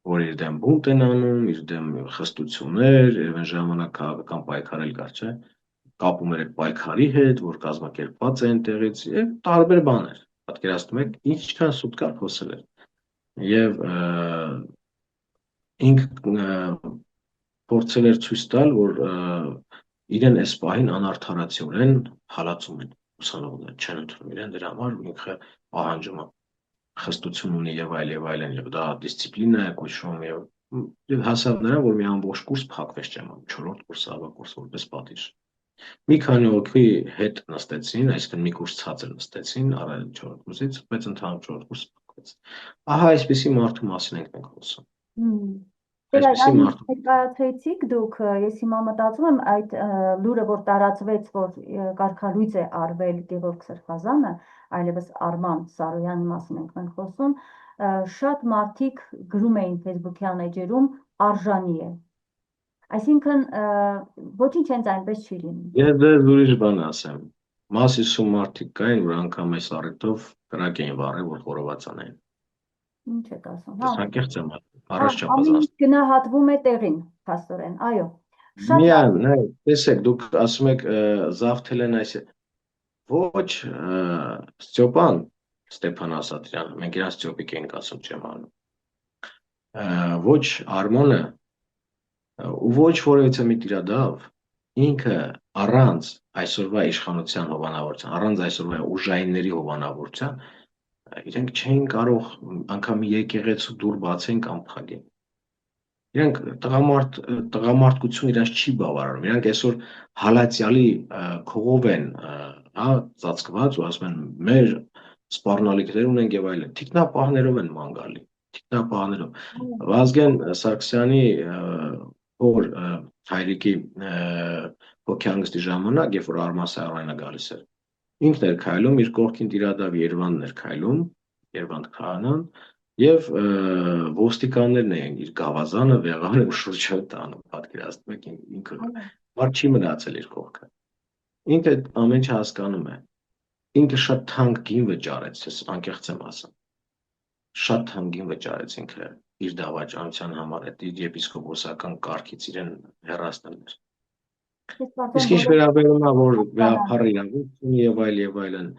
որ իր դեմ բունտ են անում, իր դեմ խստություններ, եւ այն ժամանակ քաղաքական պայքար էլ կար, չէ՞, կապում էր այդ պայքարի հետ, որ կազմակերպված է այնտեղից եւ տարբեր բաներ։ Պատկերացնում եք, ինչքան սուտ կար խոսել էր։ Եվ ինքը փորձել էր ցույց տալ, որ իրեն այս պահին անարդարացիորեն հալածում են ուսանողները, չեն ընդունում իրեն, դրա համար ինքը պահանջում է խստություն ունի եւ այլն, եւ դա դիսցիպլինա է կոչվում եւ հասավ նրան, որ մի ամբողջ կուրս փակվեց ճեմում, 4-րդ կուրսը, ավագ կուրսը որպես պատիժ։ Մի քանի հոգի հետ նստեցին, այսինքն մի կուրս ցածր նստեցին առայլ 4-րդ կուրսից, բայց ընդհանուր 4-րդ կուրսը փակվեց։ Ահա այսպիսի մարդու մասին ենք մենք խոսում։ Դեր Այսպիսի այն մարդու ներկայացրեցիք դուք, ես հիմա մտածում եմ այդ լուրը, որ տարածվեց, որ կարգալույծ է արվել Գևորգ Սրբազանը, այլևս Արման Սարոյանի մասին ենք մենք խոսում, շատ մարդիկ գրում էին Facebook-յան էջերում արժանի է։ Այսինքն ոչինչ հենց այնպես չի լինում։ Ես դեռ ուրիշ բան ասեմ։ Մասիսու մարդիկ կային, որ անգամ այս առիթով կրակ էին վառել, որ խորոված անեն։ Ինչ եք ասում, Ես անկեղծ եմ առաջ ամեն ինչ չափազանց։ գնահատվում է տեղին, փաստորեն, այո։ Միան, տեսեք, դուք ասում եք զավթել են այս ոչ Ստյոպան Ստեփան Ասատրյան, մենք իրան Ստյոպիկ ենք ասում չեմ անում։ Ոչ Արմոնը ու ոչ որևէ մի տիրադավ ինքը առանց այսօրվա իշխանության հովանավորության, առանց այսօրվա ուժայինների հովանավորության իրենք չէին կարող անգամ եկեղեցու դուռ բացեն կամ փակեն։ Իրանք տղամարդկություն իրաց չի բավարարում։ Իրանք այսօր հալածյալի քողով են, հա, ծածկված ու ասում են մեր սպառնալիքներ ունենք եւ այլն։ Թիկնապահներով են ման գալի, թիկնապահներով։ Վազգեն Սարգսյանի որ հայրիկի հոգեհանգստի ժամանակ, երբ որ Արման Սարոյանը գալիս էր, ինքն էր քայլում, իր կողքին տիրադավ Երևանն էր քայլում, Երևան քահանան, եւ ոստիկաններն էին իր գավազանը վեղանը ու շուրջը տանում, պատկերացնում եք ինքը մարդ չի մնացել իր կողքը։ Ինքը ամեն ինչ հասկանում է։ Ինքը շատ թանկ գին վճարեց, ես անկեղծ եմ ասում։ Շատ թանկ գին վճարեց ինքը իր դավաճանության համար, այդ իր եպիսկոպոսական կարգից իրեն հեռացնել։ Իսկ ինչ վերաբերում է, որ վեհապարը իրավունք ունի եւ այլն,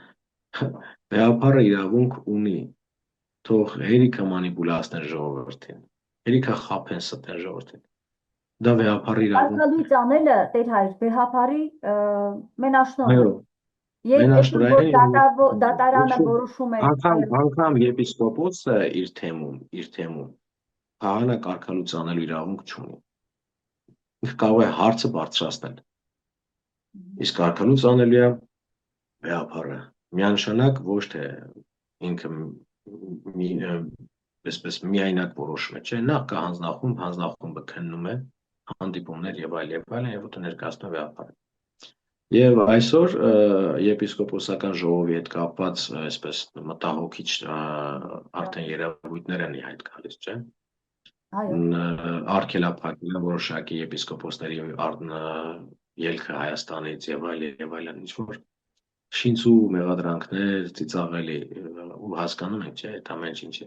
վեհապարը իրավունք ունի, թող հերիքը մանիպուլացնեն ժողովրդին, հերիքը խափեն ստեն ժողովրդին։ Դա վեհապարի իրավունք։ Կարգալույծ անելը Տեր հայր վեհապարի մենաշնորհ է։ Դատարանը որոշում է անգամ եպիսկոպոսը իր թեմում քահանա կարգալույծ անելու իրավունք չունի։ Ինքը կարող է հարցը բարձրացնել։ Իսկ կարգալույծ անելու է վեհապարը։ Միանշանակ ոչ թե ինքը այսպես միայնակ որոշում է, չէ՞, նախ կա հանձնախումբը քննում է հանդիպումներ եւ այլն, եւ ուտը ներկայացնում է վեհապարը։ Եվ այսօր եպիսկոպոսական ժողովի հետ կապված այսպես մտահոգիչ արդեն երևույթներ են իհայտ գալիս, չէ՞։ Արգելափակել որոշակի եպիսկոպոսների ելքը Հայաստանից եւ այլն, ինչ որ շինծու մեղադրանքներ, ծիծաղելի ու հասկանում եք, չէ՞, այդ ամեն ինչը։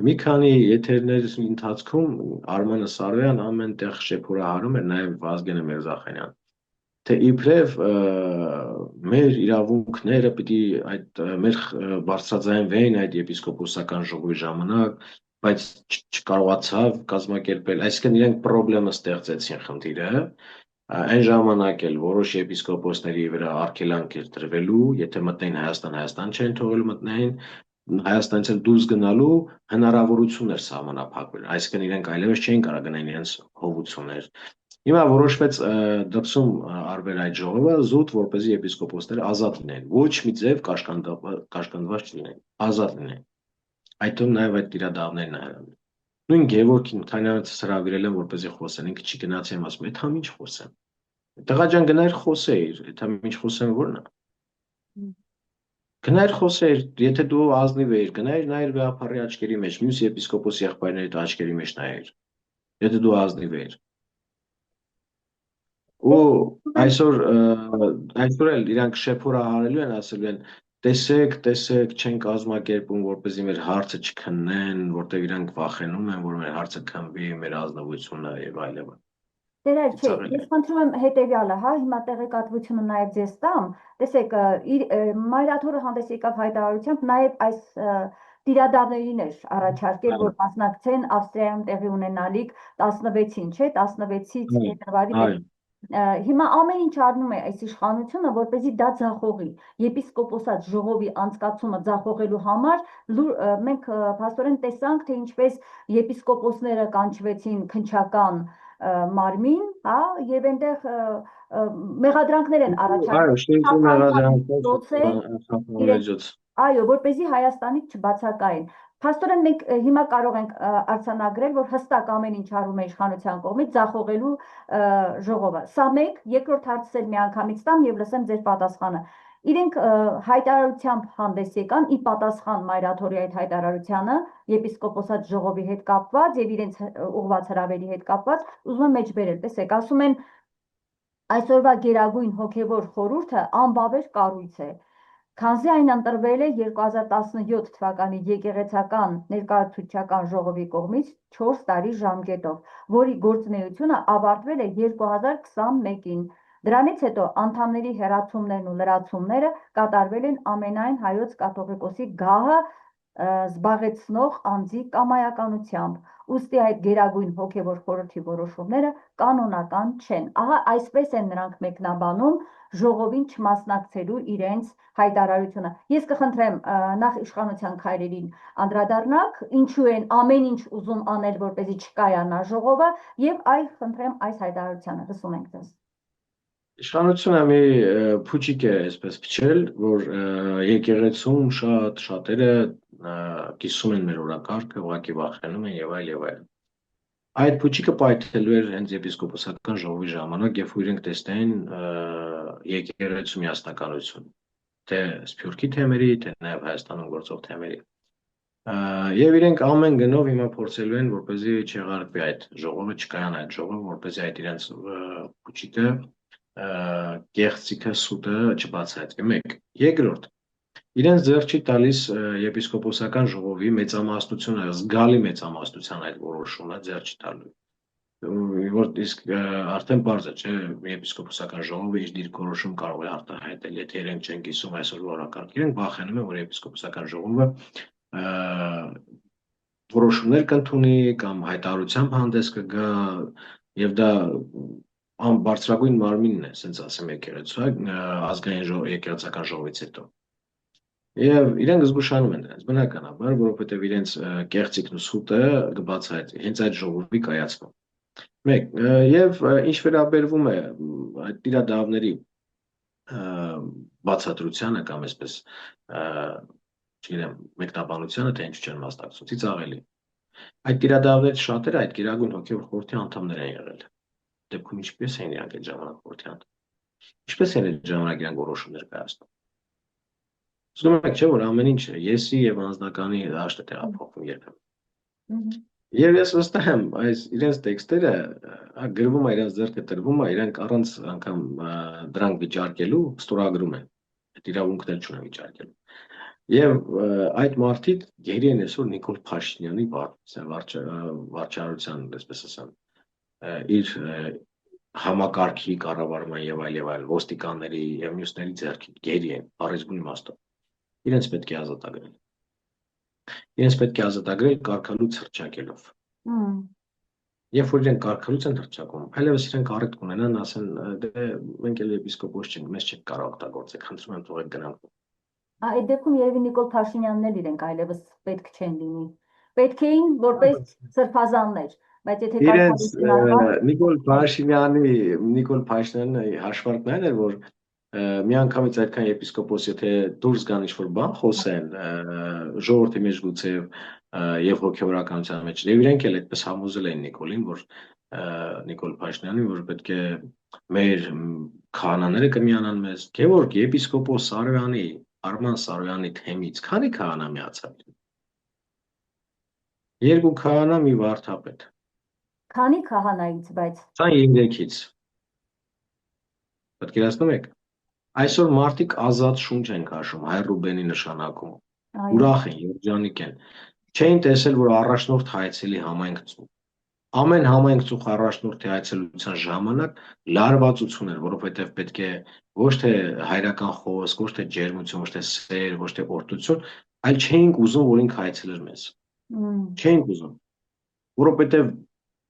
Մի քանի եթերների ընթացքում Արմանը Սարոյան ամենտեղ շեփորահարում էր նաեւ Վազգենը Միրզախանյան, թե իբրև մեր իրավունքները պիտի այդ մեր բարձրաձայնվեն այդ եպիսկոպոսական ժողովի ժամանակ, բայց չկարողացավ կազմակերպել, այսինքն իրենք խնդիրը ստեղծեցին խնդիրը, այն ժամանակ էլ որոշ եպիսկոպոսների վրա արգելանք էր տրվելու, եթե մտնեին Հայաստան չեն թողելու մտնեին, Հայաստանից էլ դուրս գնալու հնարավորություն էր սահմանափակվել, այսինքն իրենք այլևս չէին կարող գնային իրենց հովություններ։ Հիմա որոշվեց դրսում արվել այդ ժողովը զուտ, որպեսզի եպիսկոպոսները ազատ լինեն, ոչ մի ձև կաշկանդված չլինեն, ազատ լինեն։ Այդ թվում նաև այդ տիրադավներն են։ Նույն Գևորգ Քանյանցը հրավիրել են, որպեսզի խոսեն, ինքը չի գնաց եմ ասում, այդ համ ինչ խոսեմ։ Տղա ջան գնայր խոսեիր, այդ համ ինչ խոսեմ որն է։ Գնայր խոսեիր, եթե դու ազնիվ էիր, գնայր նայր վեհապարի աչքերի մեջ, մյուս եպիսկոպոսի եղբայրների աչքերի մեջ նայր, եթե դու ազնիվ էիր։ Ու այսօր էլ իրանք շեփորահարելու են, ասելու են, տեսեք, չեն կազմակերպում, որպեսզի մեր հարցը չքննեն, որտեղ իրանք վախենում են, որ մեր հարցը քննվի, մեր ազնվությունը եւ այլն։ Տեր այլ չէ, ես խնդրում եմ հետևյալը, հա, հիմա տեղեկատվությունը նաև ձեզ տամ, տեսեք, Մայրաթորը հանդես եկավ հայտարարությամբ նաև այս տիրադավներին էր առաջարկել, որ մասնակցեն Ավստրիայում տեղի ունենալիք 16-ին, չէ, 16-ից փետրվարի Հիմա ամեն ինչ առնում է այս իշխանությունը, որպեսզի դա ձախողի։ Եպիսկոպոսատ ժողովի անցկացումը ձախողելու համար մենք փաստորեն տեսանք, թե ինչպես եպիսկոպոսները կանչվեցին քննչական մարմին, հա, եւ այնտեղ մեղադրանքներ են Այո, առաջարկել շնորհիվ թափանցիկ մեղադրանքով ծոցեր իրենց, խափանվեցոց։ այո, որպեսզի Հայաստանից չբացակային։ Փաստորեն մենք հիմա կարող ենք արձանագրել, որ հստակ ամեն ինչ արվում է իշխանության կողմից ձախողելու ժողովը։ Սա մեկ, երկրորդ հարցը միանգամից տամ եւ լսեմ ձեր պատասխանը։ Իրենք հայտարարությամբ հանդես եկան ի պատասխան Մայրաթորի այդ հայտարարությանը եպիսկոպոսատ ժողովի հետ կապված եւ իրենց ուղված հրավերի հետ կապված, ուզում եմ մեջբերել, տեսեք, ասում են այսօրվա գերագույն հոգևոր խորհուրդը անբավեր կառույց է։ Քանզի այն ընտրվել է 2017 թվականի եկեղեցական ներկայացուցչական ժողովի կողմից 4 տարի ժամկետով, որի գործունեությունը ավարտվել է 2021-ին։ Դրանից հետո անդամների հեռացումներն ու լրացումները կատարվել են ամենայն հայոց կաթողիկոսի գահը զբաղեցնող անձի կամայականությամբ։ Ուստի այդ գերագույն հոգևոր խորհրդի որոշումները կանոնական չեն։ Ահա այսպես են նրանք մեկնաբանում ժողովին չմասնակցելու իրենց հայտարարությունը։ Ես կխնդրեմ նախ իշխանության քայլերին անդրադառնաք, ինչու են ամեն ինչ ուզում անել, որպեսզի չկայանա ժողովը, եւ խնդրեմ այս հայտարարությանը։ Լսում ենք ձեզ։ Իշխանությունը մի փուչիկ է այսպես փչել, որ եկեղեցում շատերը կիսում են մեր օրակարգը, ուղղակի վախենում են եւ այլ եւ այլ։ Այդ փուչիկը պայթելու էր հենց եպիսկոպոսական ժողովի ժամանակ, երբ որ իրենք տեսնեն եկեղեցու միասնականություն, թե Սփյուռքի թեմերի, թե նաեւ Հայաստանում գործող թեմերի։ Եվ իրենք ամեն գնով հիմա փորձելու են, որպեսզի չեղարկվի այդ ժողովը, չկայանա այդ ժողովը, որպեսզի այդ իրենց փուչիկը կեղծիքը սուտը չբացահայտվի։ Մեկ, երկրորդ, իրենց ձեռք չի տալիս եպիսկոպոսական ժողովի մեծամասնությունը, զգալի մեծամասնության այդ որոշումը ձեռք չի տալու։ Որ իսկ արդեն բարձր չէ, եպիսկոպոսական ժողովը իր դիրքորոշում կարող է արտահայտել, եթե իրենք չեն կիսում այսօր օրակարգ, իրենք վախենում են, որ եպիսկոպոսական ժողովը որոշումներ կընդունի կամ հայտարարությամբ հանդես կգա եւ դա բարձրագույն մարմինն է, ասենց ասեմ, եկեղեցու ազգային եկեղեցական ժողովից հետո։ Եվ իրենք զգուշանում են դրանից, բնականաբար, որովհետև իրենց կեղծիքն ու սուտը կբացահայտվի հենց այդ ժողովի կայացմամբ։ Մեկ, եւ ինչ վերաբերվում է այդ տիրադավների բացատրությանը կամ այսպես չգիտեմ, մեկնաբանությանը, թե ինչ չեն մասնակցում, ծիծաղելի։ Այդ տիրադավներից շատերը այդ գերագույն հոգևոր խորհրդի անդամներ են եղել։ Դեպքում ինչպես են իրանք այդ ժամանակ խորհրդի անդամ։ Ինչպես են այդ ժամանակ իրանք որոշումներ կայացնում։ Զգում եք, չէ՞, որ ամեն ինչ եսի եւ անձնականի դաշտ է տեղափոխվում երբեմն։ Եվ ես վստահ եմ, այս իրենց տեքստերը գրվում է, իրենց ձեռքը տրվում է, իրենք առանց անգամ դրանք վիճարկելու ստորագրում են։ Այդ իրավունքներ չունեն վիճարկելու։ Եվ այդ մարդիկ գերի են այսօր Նիկոլ Փաշինյանի վարչարության, այսպես ասեմ, իր համակարգի կառավարման եւ այլ ոստիկանների եւ մյուսների ձեռքի գերի են, առիզգուն իմաստով։ Իրենց պետք է ազատագրել։ Իրենց պետք է ազատագրել կարգալուց հռչակելով։ Երբ որ իրենք կարգալուց են հռչակում, այլևս իրենք առիթ կունենան, ասեն, դե մենք էլ եպիսկոպոս չենք, մեզ չեք կարող օգտագործել, խնդրում եմ թողեք գնանք։ Այդ դեպքում երևի Նիկոլ Փաշինյանն էլ իրենք այլևս պետք չեն լինի։ Պետք էին որպես սրբազաններ, բայց եթե իրենց Նիկոլ Փաշինյանի հաշվարկն այն էր, որ միանգամից այդքան եպիսկոպոս, եթե դուրս գան ինչ-որ բան խոսեն, ժողովրդի մեջ գուցե եւ հոգեվորականության մեջ, եւ իրենք էլ այդպես համոզել են Նիկոլին, որ Նիկոլ Փաշինյանին, որ պետք է մեր քահանաները կմիանան մեզ, Գևորգ եպիսկոպոս Սարոյանի, Արման Սարոյանի թեմից, քանի քահանա միացավ։ 2 քահանա, մի վարդապետ։ Քանի քահանայից, բայց 23-ից։ Պատկերացնում եք։ Այսօր մարդիկ ազատ շունչ են քաշում հայ Ռուբենի նշանակում, ուրախ են, երջանիկ են, չէին տեսել, որ առաջնորդ հայցելի համայնքցու։ Ամեն համայնքցու առաջնորդի հայցելության ժամանակ լարվածություն էր, որովհետև պետք է ոչ թե հայրական խոսք, ոչ թե ջերմություն, ոչ թե սեր, ոչ թե օրդություն, այլ չէինք ուզում, որ ինքը հայցելեր մեզ։ Չէինք ուզում, որովհետև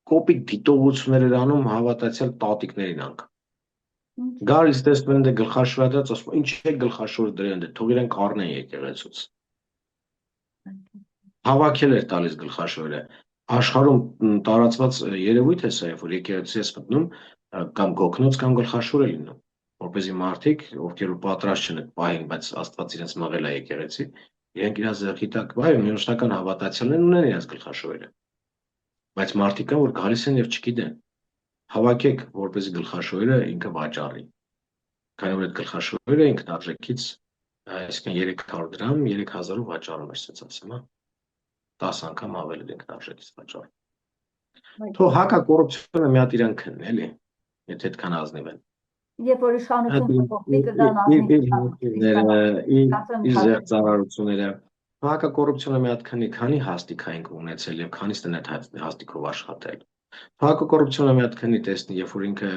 կոպիտ դիտողություններ էր անում հավատացյալ տատիկներին անգամ։ Ինչ։ Գալիս տեսնում են դե գլխաշորը դրած, ասում ինչ է գլխաշորը դրեն դե թող իրենք առնեն եկեղեցուց։ Հավաքել էր տալիս գլխաշորը։ Աշխարհում տարածված երևույթ է սա, երբ որ եկեղեցի ես մտնում, կամ գոգնոց կամ գլխաշոր է լինում, որպեսզի մարդիկ, ովքեր որ պատրաստ չեն այդ պահին, բայց Աստված իրենց մղել է եկեղեցի, իրենք իրենց ձեռքի տակ, վայ, միօշնական հավատացյալներն ունեն իրենց գլխաշորերը, բայց մարդիկ կան, որ գալիս են եւ չգիտեն։ Հավաքեք, որպեսզի գլխաշորերը ինքը վաճառի։ Քանի որ այդ գլխաշորերը ինքնարժեքից, այսինքն 300 դրամ, 3000-ով վաճառում էր, ասած ասեմ, հա։ 10 անգամ ավել է ինքնարժեքից վաճառում։ Թող հակակոռուպցիոնը մի հատ իրան քնն էլի, եթե այդքան ազնիվ են։ Երբ որ իշխանությունը փոխվի կգան իր զեղծարարությունները, հակակոռուպցիոնը մի հատ քանի հաստիք ենք ունեցել եւ քանիսն են այդ հաստիկով աշխատել։ Հակակոռուպցիոնը մի հատ քանի տեսնի, երբ որ ինքը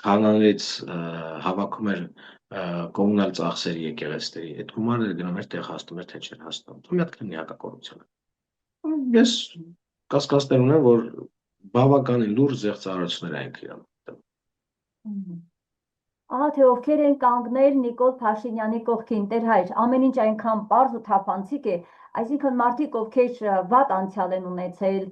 քահանաներից հավաքում էր կոմունալ ծախսերի եկեղեցիների, այդ գումարները գնում էր տեղ հասնում էր, թե չէր հասնում։ Մի հատ քանի հակակոռուպցիոնը։ Ես կասկածներ ունեմ, որ բավականին լուրջ զեղծարարություններ են իրան։ Ահա թե ովքեր են կանգնել Նիկոլ Փաշինյանի կողքին, Տեր հայր, ամեն ինչ այնքան պարզ ու թափանցիկ է, այսինքն մարդիկ, ովքեր վատ անցյալ են ունեցել,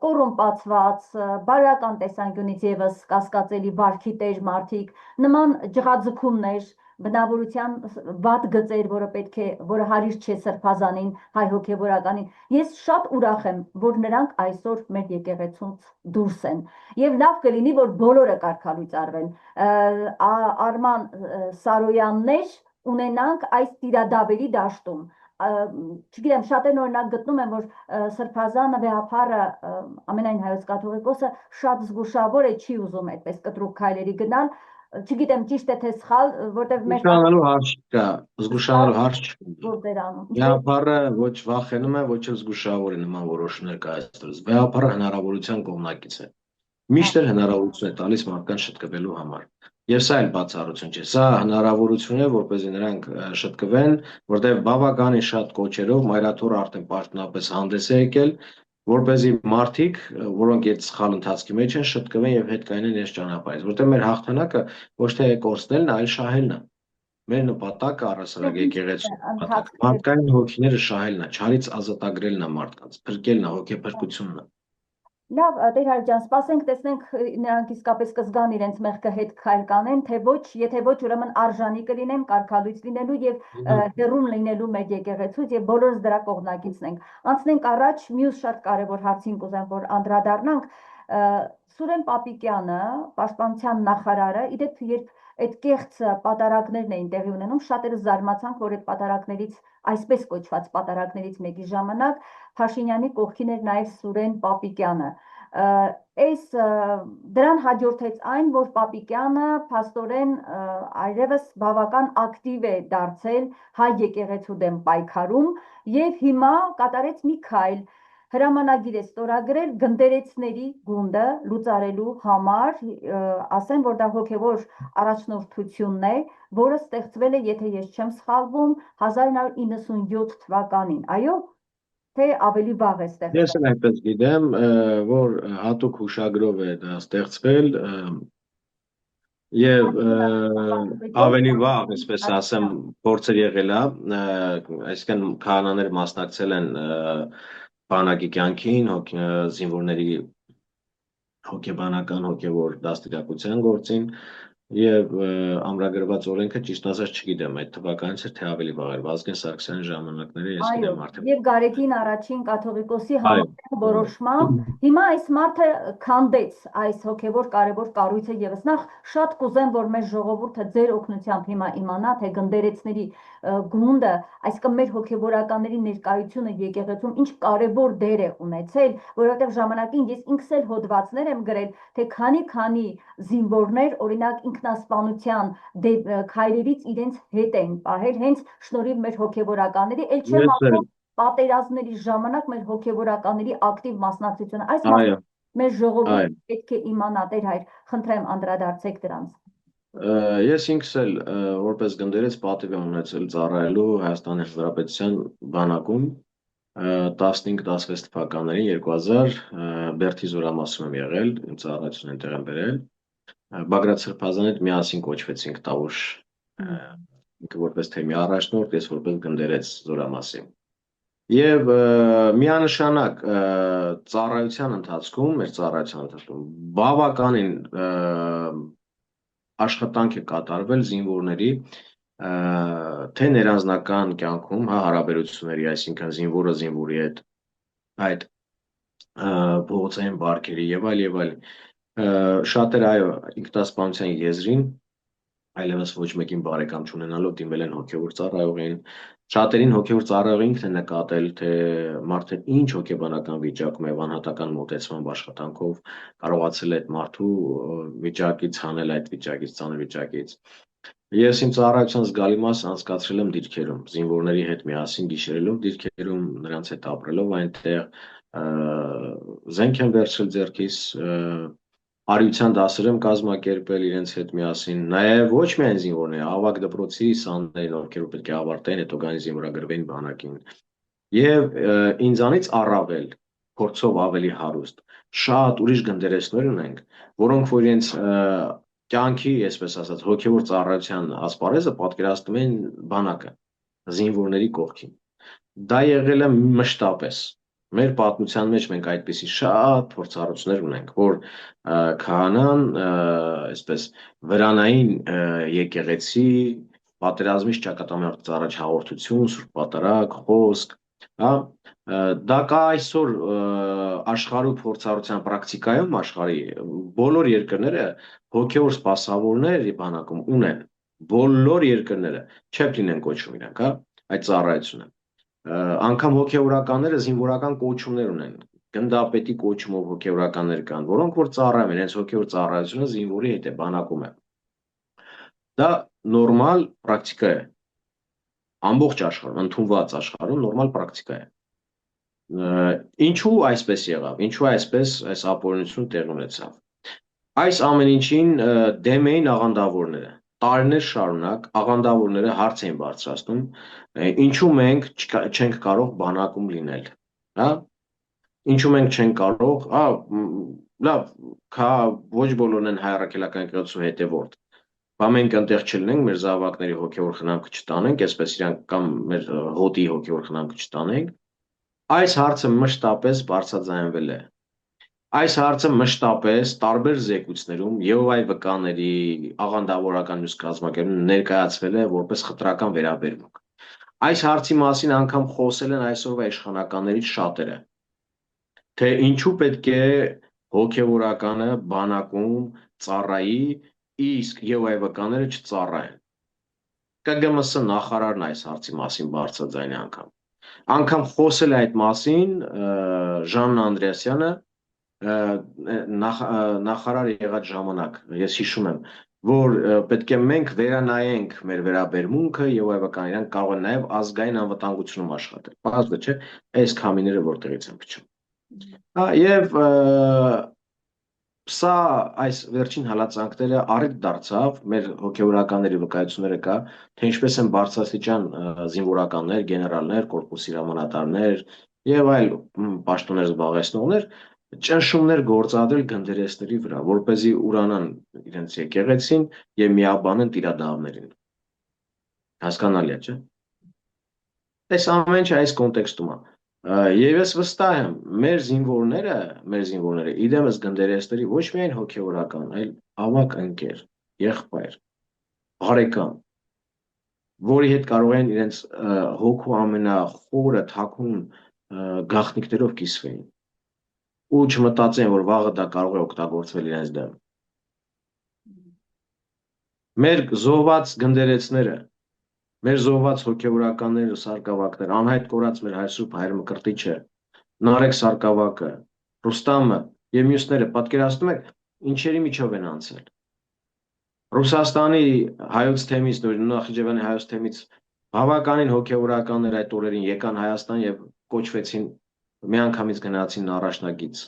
կոռումպացված, բարոյական տեսանկյունից եւս կասկածելի վարքի տեր մարդիկ, նման ջղաձգումներ, բնավորության վատ գծեր, որը հարիր չէ սրբազանին, հայ հոգևորականին։ Ես շատ ուրախ եմ, որ նրանք այսօր մեր եկեղեցուց դուրս են։ Եվ լավ կլինի, որ բոլորը կարգալույծ արվեն։ Արման Սարոյաններ ունենանք այս տիրադավերի դաշտում։ Չգիտեմ, շատերն օրինակ գտնում են, որ Սրբազանը վեհափառը ամենայն հայոց կաթողիկոսը շատ զգուշավոր է, չի ուզում այդպես կտրուկ քայլերի գնալ։ Չգիտեմ ճիշտ է թե սխալ, որտեղ մեր զգուշանալու հարց չկա, զգուշանալու հարց չկա։ որտեղ անում։ Վեհափառը ոչ վախենում է, ոչ էլ զգուշավոր է նման որոշումներ կայացնելուց։ Վեհափառը հնարավորության կողմնակից է։ Միշտ էլ հնարավորություն է տալիս մարդկանց շտկվելու համար։ Եվ սա էլ բացառություն չէ։ Սա հնարավորություն է, որպեսզի նրանք շտկվեն, որտեղ բավականին շատ կոչերով մայրաթոռը արդեն պաշտոնապես հանդես է եկել, որպեսզի մարդիկ, որոնք այդ սխալ ընթացքի մեջ են, շտկվեն եւ հետ կայնեն այս ճանապարհից, որտեղ մեր հաղթանակը ոչ թե կորցնելն է, այլ շահելն է։ Մեր նպատակը առասարակ եկեղեցու նպատակը մարդկային հոգիները շահելն է, չարից ազատագրելն է մարդկանց, փրկելն է, հոգեփրկությունն է։ Լավ, Տեր հայր ջան, սպասենք, տեսնենք նրանք իսկապես կզգան իրենց մեղքը հետ քայլ կանեն, թե ոչ, եթե ոչ, ուրեմն արժանի կլինեն, կարգալույծ լինելու եւ հեռուն լինելու մեր եկեղեցուց եւ բոլորս դրա կողմնակիցն ենք։ Անցնենք առաջ, մյուս շատ կարեւոր հարցին կուզեմ, որ անդրադառնանք։ Սուրեն Պապիկյանը, Պաշտպանության նախարարը, իդեպ երբ այդ կեղծ պատարակներն էին տեղի ունենում, շատերը զարմացանք, որ այդ պատարակներից, այսպես կոչված պատարակներից մեկի ժամանակ Փաշինյանի կողքին էր նաև Սուրեն Պապիկյանը։ Դրան հաջորդեց այն, որ Պապիկյանը փաստորեն այլևս բավական ակտիվ է դարձել հայ եկեղեցու դեմ պայքարում եւ հիմա կատարեց մի քայլ, հրամանագիր է ստորագրել գնդերեցների գունդը լուծարելու համար, ասեմ, որ դա հոգևոր առաջնորդությունն է, որը ստեղծվել է, եթե ես չեմ սխալվում, 1997 թվականին, այո, թե ավելի վաղ է ստեղծվել։ Ես էլ այնպես գիտեմ, որ հատուկ հուշագրով է դա ստեղծվել եւ ավելի վաղ, այսպես ասեմ, փորձեր եղել է, այսինքն քահանաներ մասնակցել են բանակի կյանքին, զինվորների հոգեբանական, հոգևոր դաստիարակության գործին եւ ամրագրված օրենքը ճիշտ ասած չգիտեմ այդ թվականից էր թե ավելի վաղ էր Վազգեն Սարգսյանի ժամանակները ես գիտեմ արդեն եւ Գարեգին առաջին կաթողիկոսի համաձայն որոշմամբ հիմա այս մարդը քանդեց այս հոգևոր կարևոր կառույցը եւս նախ շատ կուզեմ որ մեր ժողովուրդը ձեր օգնությամբ հիմա իմանա թե գնդերեցների գունդը այսինքն մեր հոգևորականների ներկայությունը եկեղեցում ինչ կարևոր դեր է ունեցել որովհետեւ ժամանակին ես ինքս էլ հոդվածներ եմ գրել թե քանի զինվորներ օրինակ ինքնասպանության քայլերից իրենց հետ են պահել հենց շնորհիվ մեր հոգևորականների, ել չեմ ասում պատերազմների ժամանակ մեր հոգևորականների ակտիվ մասնակցությունը։ Այս մասը մեր ժողովուրդը պետք է իմանա, Տեր հայր, խնդրեմ անդրադարձեք դրանց։ Ես ինքս էլ որպես գնդերից պատիվ եմ ունեցել ծառայելու Հայաստանի Հանրապետության բանակում 15-16 թվականներին 2000 Բերդի զորամասում եմ եղել, իմ ծառայությունն այնտեղ եմ բերել Բագրատ Սրբազանի հետ միասին կոչվեցինք Տավուշ, ինքը որպես թեմի առաջնորդ, ես որպես գնդերեց Զորամասի։ Եվ միանշանակ մեր ծառայության ընթացքում բավականին աշխատանք է կատարվել զինվորների թե ներանձնական կյանքում, հարաբերությունների, այսինքն զինվորը զինվորի հետ այդ փողոցային բարքերի եւ այլ շատերը այո ինքնասպանության եզրին այլևս ոչ մեկին բարեկամ չունենալով դիմել են հոգևոր ծառայողին, շատերին հոգևոր ծառայողը ինքն է նկատել, թե մարդը ինչ հոգեբանական վիճակում է, անհատական մոտեցման աշխատանքով կարողացել է այդ մարդու վիճակից հանել այդ վիճակից, ծանր վիճակից։ Ես իմ ծառայության զգալի մասը անցկացրել եմ դիրքերում, զինվորների հետ միասին գիշերելով դիրքերում, նրանց հետ ապրելով այնտեղ, զենք եմ վերցրել ձեռքիս, արիության դասեր եմ կազմակերպել իրենց հետ միասին, նաև ոչ միայն զինվորներ, ավագ դպրոցի սաններին, ովքեր պետք է ավարտեն, հետո գային զինվորագրվեին բանակին։ Եվ ինձանից առավել, փորձով ավելի հարուստ, շատ ուրիշ գնդերեսներ ունենք, որոնք որ իրենց կյանքի, այսպես ասած, հոգևոր ծառայության ասպարեզը պատկերացնում են բանակը, զինվորների կողքին։ Դա եղել է մշտապես։ Մեր պատմության մեջ մենք այդպիսի շատ փորձառություններ ունենք, որ քահանան, այսպես վրանային եկեղեցի, պատերազմից ճակատամարտ առաջ հաղորդություն, սուրբ պատարագ, խոսք, հա, դա կա այսօր աշխարհի փորձառության պրակտիկայում աշխարհի բոլոր երկրները հոգևոր սպասավորներ բանակում ունեն, բոլոր երկրները չեպլին են կոչվում իրանք, հա, այդ ծառայությունը։ Անգամ հոգևորականները զինվորական կոչումներ ունեն, գնդապետի կոչումով հոգևորականներ կան, որոնք որ ծառայում են, հենց հոգևոր ծառայությունը զինվորի հետ է, բանակում է։ Դա նորմալ պրակտիկա է։ Ամբողջ աշխարհում, ընդունված աշխարհում նորմալ պրակտիկա է։ Ինչու այսպես եղավ, ինչու այսպես այս ապօրինությունը տեղի ունեցավ։ Այս ամեն ինչին դեմ էին աղանդավորները։ Տարիներ շարունակ աղանդավորները հարց էին բարձրացնում, ինչու մենք չենք կարող բանակում լինել, հա? Ինչու մենք չենք կարող, լավ, ոչ բոլորն են հայ առաքելական եկեղեցու հետևորդ։ Բա մենք այնտեղ չլինենք, մեր զավակների հոգևոր խնամքը չտանենք, այսպես իրանք կամ մեր հոտի հոգևոր խնամքը չտանենք։ Այս հարցը մշտապես բարձրաձայնվել է։ Այս հարցը մշտապես տարբեր զեկույցներում Եհովայի վկաների աղանդավորական մյուս կազմակերպությունում ներկայացվել է որպես խտրական վերաբերմունք։ Այս հարցի մասին անգամ խոսել են այսօրվա իշխանականներից շատերը, թե ինչու պետք է հոգևորականը բանակում ծառայի, իսկ Եհովայի վկաները չծառայեն։ ԿԳՄՍ նախարարն այս հարցի մասին բարձրաձայն է անգամ խոսել է այդ մասին Ժաննա Անդրեասյանը նախարար եղած ժամանակ, ես հիշում եմ, որ պետք է մենք վերանայենք մեր վերաբերմունքը եւ այլն, իրանք կարող են նաեւ ազգային անվտանգությունում աշխատել։ Պարզվե չէ, այս քամիները որտեղից են փչում։ Եվ սա այս վերջին հալածանքները առիթ դարձավ մեր հոգևորականների վկայությունները կա, թե ինչպես են բարձրաստիճան զինվորականներ, գեներալներ, կորպուսի հրամանատարներ եւ այլ պաշտոններ զբաղեցնողներ ճնշումներ գործադրել գնդերեսների վրա, որպեսզի ուրանան իրենց եկեղեցին եւ միաբանեն տիրադավներին։ Հասկանալի է, չէ՞։ Այս ամեն ինչը այս կոնտեքստում է։ Եվ ես վստահ եմ, մեր զինվորները իդեմս գնդերեսների ոչ միայն հոգևորական, այլ ավակ ընկեր, եղբայր, բարեկամ, որի հետ կարող են իրենց հոգու ամենախորը թաքուն գաղտնիքներով կիսվեին ու չմտածեն, որ վաղը դա կարող է օգտագործվել իրենց դեմ։ Մեր զոհված գնդերեցները, մեր զոհված հոգևորականները, սարկավակները, անհայտ կորած մեր հայրսուրբ հայր Մկրտիչը, Նարեկ Սարգսակը, Ռուստամը եւ մյուսները պատկերացնում եք ինչերի միջով են անցել։ Ռուսաստանի հայոց թեմից, Նախիջևանի հայոց թեմից բավականին հոգևորականներ այդ օրերին եկան Հայաստան եւ կոչվեցին միանգամից գնացին առաջնագից։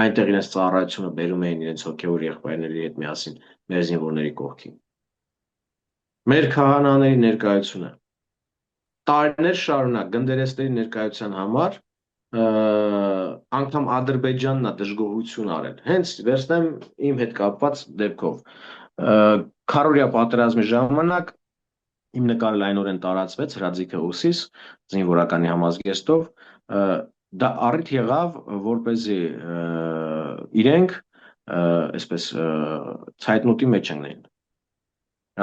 Այնտեղ իրենց ծառայությունը բերում էին իրենց հոգևոր եղբայրների հետ միասին մեր զինվորների կողքին։ Մեր քահանաների ներկայությունը տարիներ շարունակ գնդերեսների ներկայության համար անգամ Ադրբեջանն է դժգոհություն արել։ Հենց վերցնեմ իմ հետ կապված դեպքով։ Քարորիա պատերազմի ժամանակ իմ նկարը լայնորեն տարածվեց Հրաձիգը Օսիս զինվորականի համազգեստով, դա առիթ եղավ, որպեսզի իրենք այսպես ցայտնուտի մեջ ընկնեն,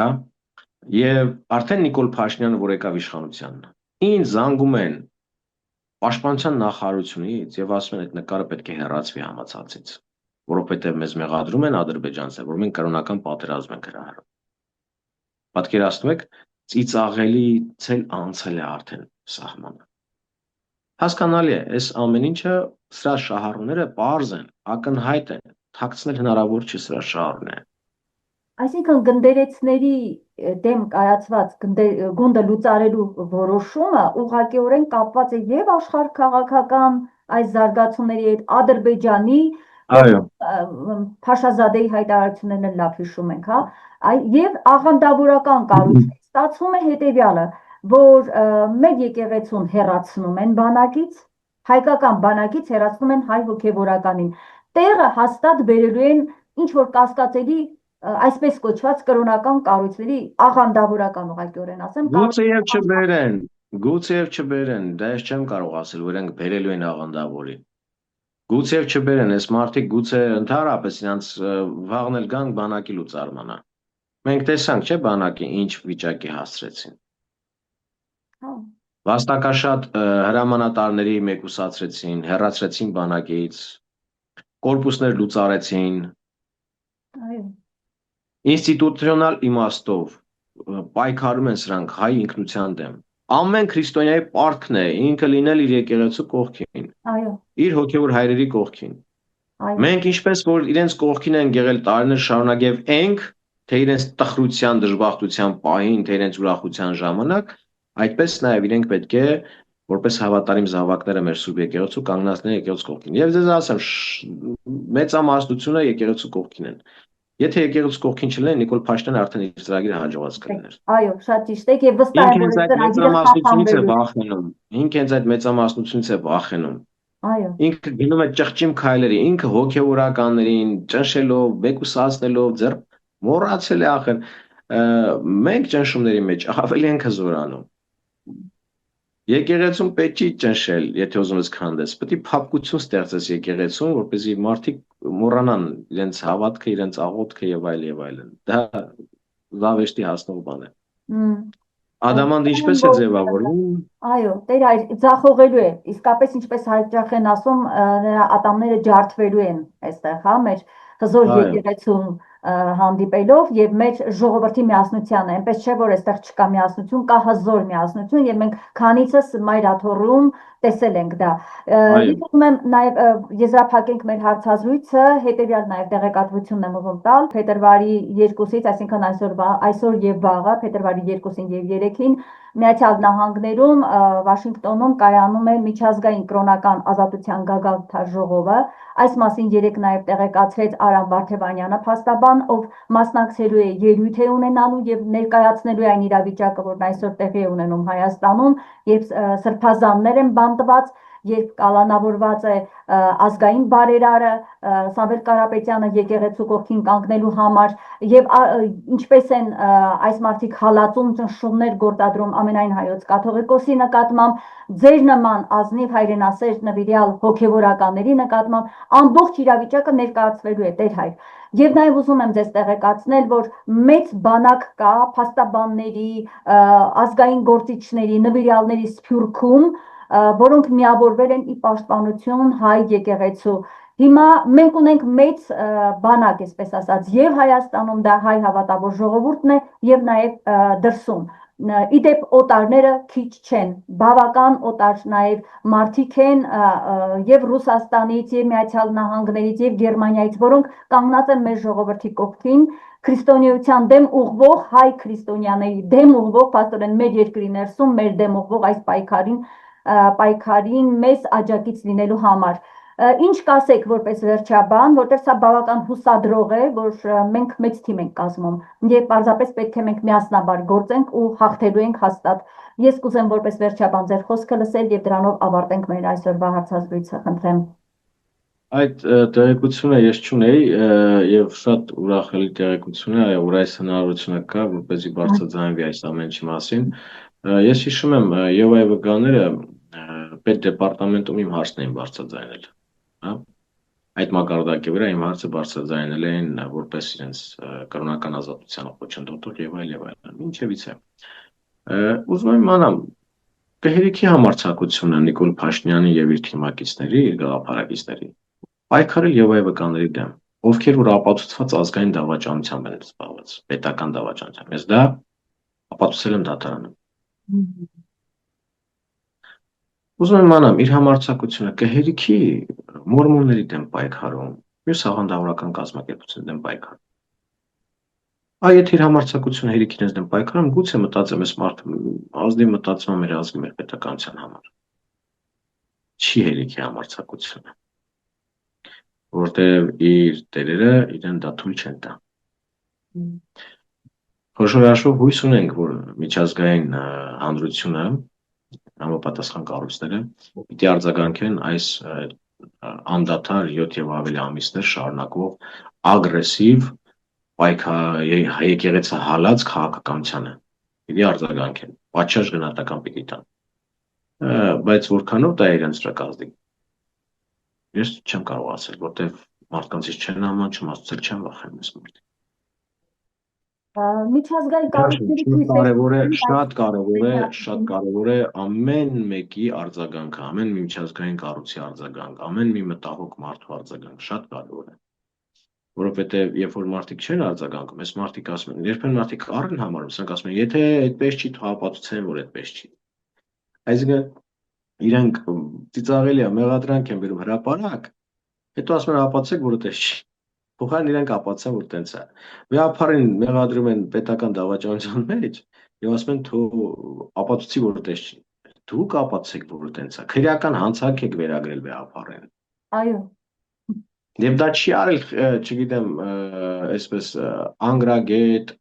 հա։ Եվ արդեն Նիկոլ Փաշինյանը, որ եկավ իշխանության, ինձ զանգում են Պաշտպանության նախարարությունից եւ ասում են այդ նկարը պետք է հեռացվի համացանցից, որովհետեւ մեզ մեղադրում են ադրբեջանցը, որ մենք կրոնական պատերազմ ենք հրահրում։ Պատկերացնում եք, ծիծաղելի ցել անցել է արդեն սահմանը։ Հասկանալի է, այս ամեն ինչը սրա շահառուները պարզ են, ակնհայտ են, թաքցնել հնարավոր չի սրա շահառուները։ Այսինքն գնդերեցների դեմ կայացված գունդը լուծարելու որոշումը ուղղակիորեն կապված է եւ աշխարհքաղաքական այս զարգացումների հետ Ադրբեջանի Այո, Փաշազադեի հայտարարություններն էլ լավ հիշում ենք, հա, եւ աղանդավորական կառույցի ստացվում է հետեւյալը, որ մեր եկեղեցուն հեռացնում են բանակից, հայկական բանակից հեռացնում են հայ հոգեվորականին, տեղը հաստատ բերելու են ինչ որ կասկածելի այսպես կոչված կրոնական կառույցների աղանդավորական ուղղակիորեն ասեմ, գուցեև չբերեն, դա ես չեմ կարող ասել, որ իրենք բերելու են աղանդավորին։ Գուցեև չբերեն, այս մարդիկ գուցե ընդհանրապես իրանց վաղն էլ գան բանակի լուծարմանը։ Մենք տեսանք, չէ, բանակի ինչ վիճակի հասցրեցին։ Վաստակաշատ հրամանատարների մեկուսացրեցին, հեռացրեցին բանակից, կորպուսներ լուծարեցին։ Ինստիտուցիոնալ իմաստով պայքարում են սրանք հայ ինքնության դեմ։ Ամեն քրիստոնյայի պարտքն է ինքը լինել իր եկեղեցու կողքին, իր հոգևոր հայրերի կողքին։ Մենք ինչպես որ իրենց կողքին են եղել տարիներ շարունակ եւ ենք, թե իրենց տխրության, դժբախտության պահին, թե իրենց ուրախության ժամանակ, այդպես նաեւ իրենք պետք է որպես հավատարիմ զավակները մեր սուրբ եկեղեցու կանգնածներ եկեղեցու կողքին։ Եվ ձեզ ասեմ, մեծամասնությունը եկեղեցու կողքին են։ Եթե եկեղեցու կողքին չլինեն, Նիկոլ Փաշինյանը արդեն իր ծրագիրը հաջողած կլիներ։ Այո, շատ ճիշտ է, եւ վստահ եմ, որ ծրագիրը մեծամասնությունից է վախենում։ Ինքը հենց այդ մեծամասնությունից է վախենում։ Այո։ Ինքը գնում է ճղճիմ քայլերի, ինքը հոգևորականներին ճնշելով, մեկուսացնելով, ձեռ մոռացել է ախր մենք ճնշումների մեջ ավելի ենք հզորանում։ Եկեղեցուն պետք չի ճնշել, եթե ուզում ես քանդես, պետք է փափկություն ստեղծես եկեղեցուն, որպեսզի մարդիկ մոռանան իրենց հավատքը, իրենց աղոթքը եւ այլն։ Դա զավեշտի հասնող բան է։ Ադամանդը ինչպես է ձևավորվում։ Այո, Տեր այր ձախողելու է, իսկապես ինչպես հաճախ են ասում, նրա ատամները ջարդվելու են այստեղ, հա, մեր հզոր եկեղեցում հանդիպելով եւ մեր ժողովրդի միասնությանը, այնպես չէ որ այստեղ չկա միասնություն, կա հզոր միասնություն եւ մենք քանիցս մայրաթոռում տեսել ենք դա։ Ես ուզում եմ նաեւ եզրափակենք մեր հարցազրույցը, հետեւյալ նաեւ տեղեկատվությունն եմ ուզում տալ, փետրվարի 2-ից, այսինքն այսօր եւ վաղը, փետրվարի 2-ին եւ 3-ին Միացյալ Նահանգներում Վաշինգտոնում կայանում է միջազգային կրոնական ազատության գագաթաժողովը։ Այս մասին երեկ նաև տեղեկացրեց Արամ Վարդևանյանը, փաստաբան, ով մասնակցելու է ելույթ է ունենալու եւ ներկայացնելու է այն իրավիճակը, որն այսօր տեղի է ունենում Հայաստանում, երբ սրբազաններ են բանտված, երբ կալանավորված է ազգային բարերարը, Սամվել Կարապետյանը եկեղեցու կողքին կանգնելու համար եւ ինչպես են այս մարդիկ հալածում ճնշումներ գործադրում ամենայն հայոց կաթողիկոսի նկատմամբ, ձեր նման ազնիվ հայրենասեր նվիրյալ հոգևորականների նկատմամբ ամբողջ իրավիճակը ներկայացվելու է Տեր հայր։ Եվ նաև ուզում եմ ձեզ տեղեկացնել, որ մեծ բանակ կա փաստաբանների, ազգային գործիչների, նվիրյալների Սփյուռքում, որոնք միավորվել են ի պաշտպանություն հայ եկեղեցու։ Հիմա մենք ունենք մեծ բանակ, այսպես ասած, եւ Հայաստանում դա հայ հավատավոր ժողովուրդն է եւ նաեւ դրսում։ Իդեպ օտարները քիչ չեն, բավական օտար նաև մարդիկ են եւ Ռուսաստանից, եւ Միացյալ Նահանգներից, եւ Գերմանիայից, որոնք կանգնած են մեր ժողովրդի կողքին, քրիստոնեության դեմ ուղղվող հայ քրիստոնյաների դեմ ուղղվող, փաստորեն մեր երկրի ներսում մեր դեմ ուղղվող այս պայքարին մեզ աջակից լինելու համար։ Ինչ կասեք որպես վերջաբան, որտեղ սա բավական հուսադրող է, որ մենք մեծ թիմ ենք կազմում եւ պարզապես պետք է մենք միասնաբար գործենք ու հաղթելու ենք հաստատ։ Ես կուզեմ որպես վերջաբան ձեր խոսքը լսել եւ դրանով ավարտենք մեր այսօրվա հարցազրույցը, խնդրեմ։ Այդ տեղեկությունը ես չունեի եւ շատ ուրախալի տեղեկություն է, որ այս հնարավորությունը կա, որպեսզի բարձրաձայնվի այս ամենի մասին։ Ես հիշում եմ Եվայի վկաները պետդեպարտամենտում իմ հարցն էին բարձրաձայնել, հա։ Այդ մակարդակի վրա իմ հարցը բարձրաձայնել էին որպես իրենց կրոնական ազատության խոչընդոտող եւ այլն։ Ինչևից է։ Ուզում եմ իմանալ կհերիքի համարձակությունը Նիկոլ Փաշինյանի եւ իր թիմակիցների, իր գաղափարակիցների պայքարել Եվայի վկաների դեմ, ովքեր որ ապացուցված ազգային դավաճանությամբ են զբաղված, պետական դավաճանությամբ։ Ես դա ապացուցել եմ դատարանում։ Ուզում եմ իմանալ իր համարձակությունը կհերիքի մորմոնների դեմ պայքարում, մյուս աղանդավորական կազմակերպությունների դեմ պայքարում։ Այ եթե իր համարձակությունը հերիքի իրենց դեմ պայքարում, գուցե մտածեմ ես մարդը ազնիվ մտածում մեր ազգի մեր պետականության համար։ Չի հերիքի համարձակությունը, որտեղ իր տերերը իրեն դա թույլ չեն տա։ Խոշորաշով հույս ունենք, որ միջազգային հանրությունը, համապատասխան կառույցները պիտի արձագանքեն այս անդադար 7 եւ ավելի ամիսներ շարունակվող ագրեսիվ եկեղեցի հալած քաղաքականությանը։ Պիտի արձագանքեն, պատշաճ գնահատական պիտի տան։ Բայց որքանով դա իրենց վրա կազդի։ Ես չեմ կարող ասել, որտեղ մարդկանցից չեն ամաչում, աստծո չեն վախենում այս մարդիկ։ Միջազգային կառույցների շատ կարևոր է ամեն մեկի արձագանքը, ամեն մի միջազգային կառույցի արձագանք, ամեն մի մտահոգ մարդու արձագանք շատ կարևոր է։ Որովհետև երբ որ մարդիկ չեն արձագանքում, այս մարդիկ ասում են, երբեմն մարդիկ առն համարում, սրանք ասում են, եթե այդպես չի, թող ապացուցեն, որ այդպես չի։ Այսինքն իրանք ծիծաղելի է, մեղադրանք են բերում հրապարակ, հետո ասում են ապացուցեք, որ այդպես չի։ Փոխարեն իրանք ապացուցեն, որ տենց է։ Վեհապարին մեղադրում են պետական դավաճանության մեջ եւ ասում են թող ապացուցի, որ այդպես չի։ Դուք ապացուցեք, որ տենց է։ Քրեական հանցանք եք վերագրել վեհապարին։ Այո։ Եվ դա չի արել, չգիտեմ, այսպես անգրագետ,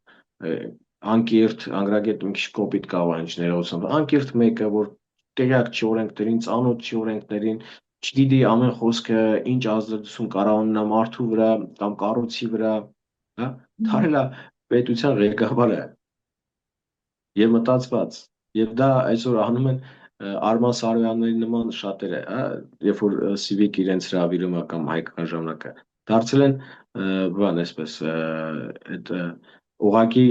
անկիրթ, անգրագետ մի քիչ կոպիտ կավանջ ներողություն, անկիրթ մեկը, որ տեղյակ չի օրենքներին, ծանոթ չի օրենքներին, չգիտի ամեն խոսքը ինչ ազդեցություն կարող ունենա մարդու վրա կամ կառույցի վրա, հա, թարել է պետության ղեկավարը եւ մտածված, եւ դա այսօր անում են Արման Սարոյանների նման շատերը, հա, երբ որ Civic իրենց հրավիրումը կամ հայկական ժամանակը դարձել են, բան այսպես, այդ ուղակի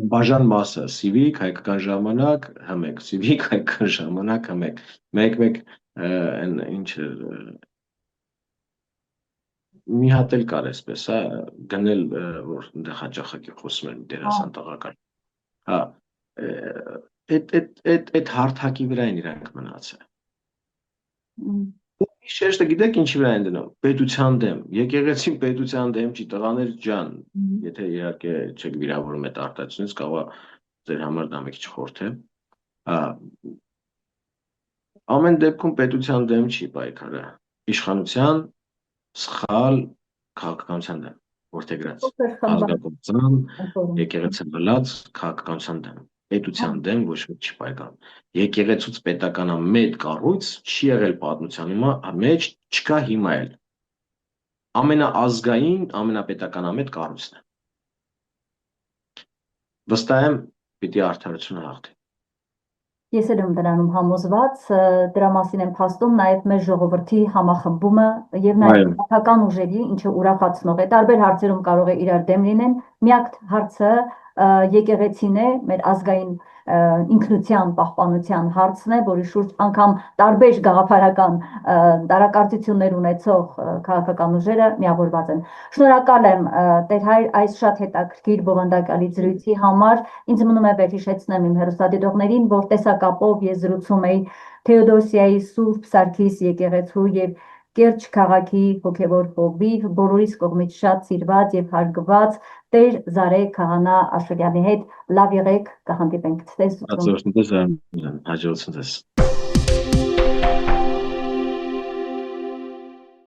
բաժան մասը Civic հայկական ժամանակ հմեք, Civic հայկական ժամանակ հմեք, մեկ ինչ մի հատ էլ կար այսպես, հա, գնել, որ այնտեղ հաճախակի խոսում են դերասան տղական, հա, այդ հարթակի վրա են իրանք մնացել։ Շեշտը գիտեք ինչի վրա են դնում, պետության դեմ, եկեղեցին պետության դեմ չի, տղաներ ջան, եթե իհարկե չեք վիրավորում այդ արտահայտությունից, կարող է ձեր համար դա մի քիչ խորթ է, ամեն դեպքում պետության դեմ չի պայքարը, իշխանության սխալ քաղաքականության դեմ, որդեգրած, ազգակցության, եկեղեցի բլած քաղաքականության դեմ, պետության դեմ ոչ ոք չի պայքարում։ Եկեղեցուց պետականամետ կառույց չի եղել պատմության մեջ, չկա հիմա էլ։ Ամենաազգային, ամենապետականամետ կառույցն է։ Վստահ եմ, պիտի արդարությունը հաղթի։ Ես էլ եմ դրանում համոզված, դրա մասին եմ փաստում նաև մեր ժողովրդի համախմբումը եւ նաև քաղաքական ուժերի, ինչը ուրախացնող է, տարբեր հարցերում կարող է իրար դեմ լինեն, միակ հարցը եկեղեցին է, մեր ազգային ինքնության պահպանության հարցն է, որի շուրջ անգամ տարբեր գաղափարական տարակարծություններ ունեցող քաղաքական ուժերը միավորված են։ Շնորհակալ եմ Տեր Հայր այս շատ հետաքրքիր բովանդակալի զրույցի համար։ Ինձ մնում է վերհիշեցնեմ իմ հեռուստադիտողներին, որ տեսակապով ես զրուցում էի Թեոդոսիայի Սուրբ Սարգիս եկեղեցու եւ Կերճ քաղաքի հոգևոր հովիվ, բոլորիս կողմից շատ սիրված եւ հարգված Տեր Զարե Քահանա Աշելյանի հետ։ Լավ եղեք, կհանդիպենք ցտեսություն։ Հաջողություն ձեզ։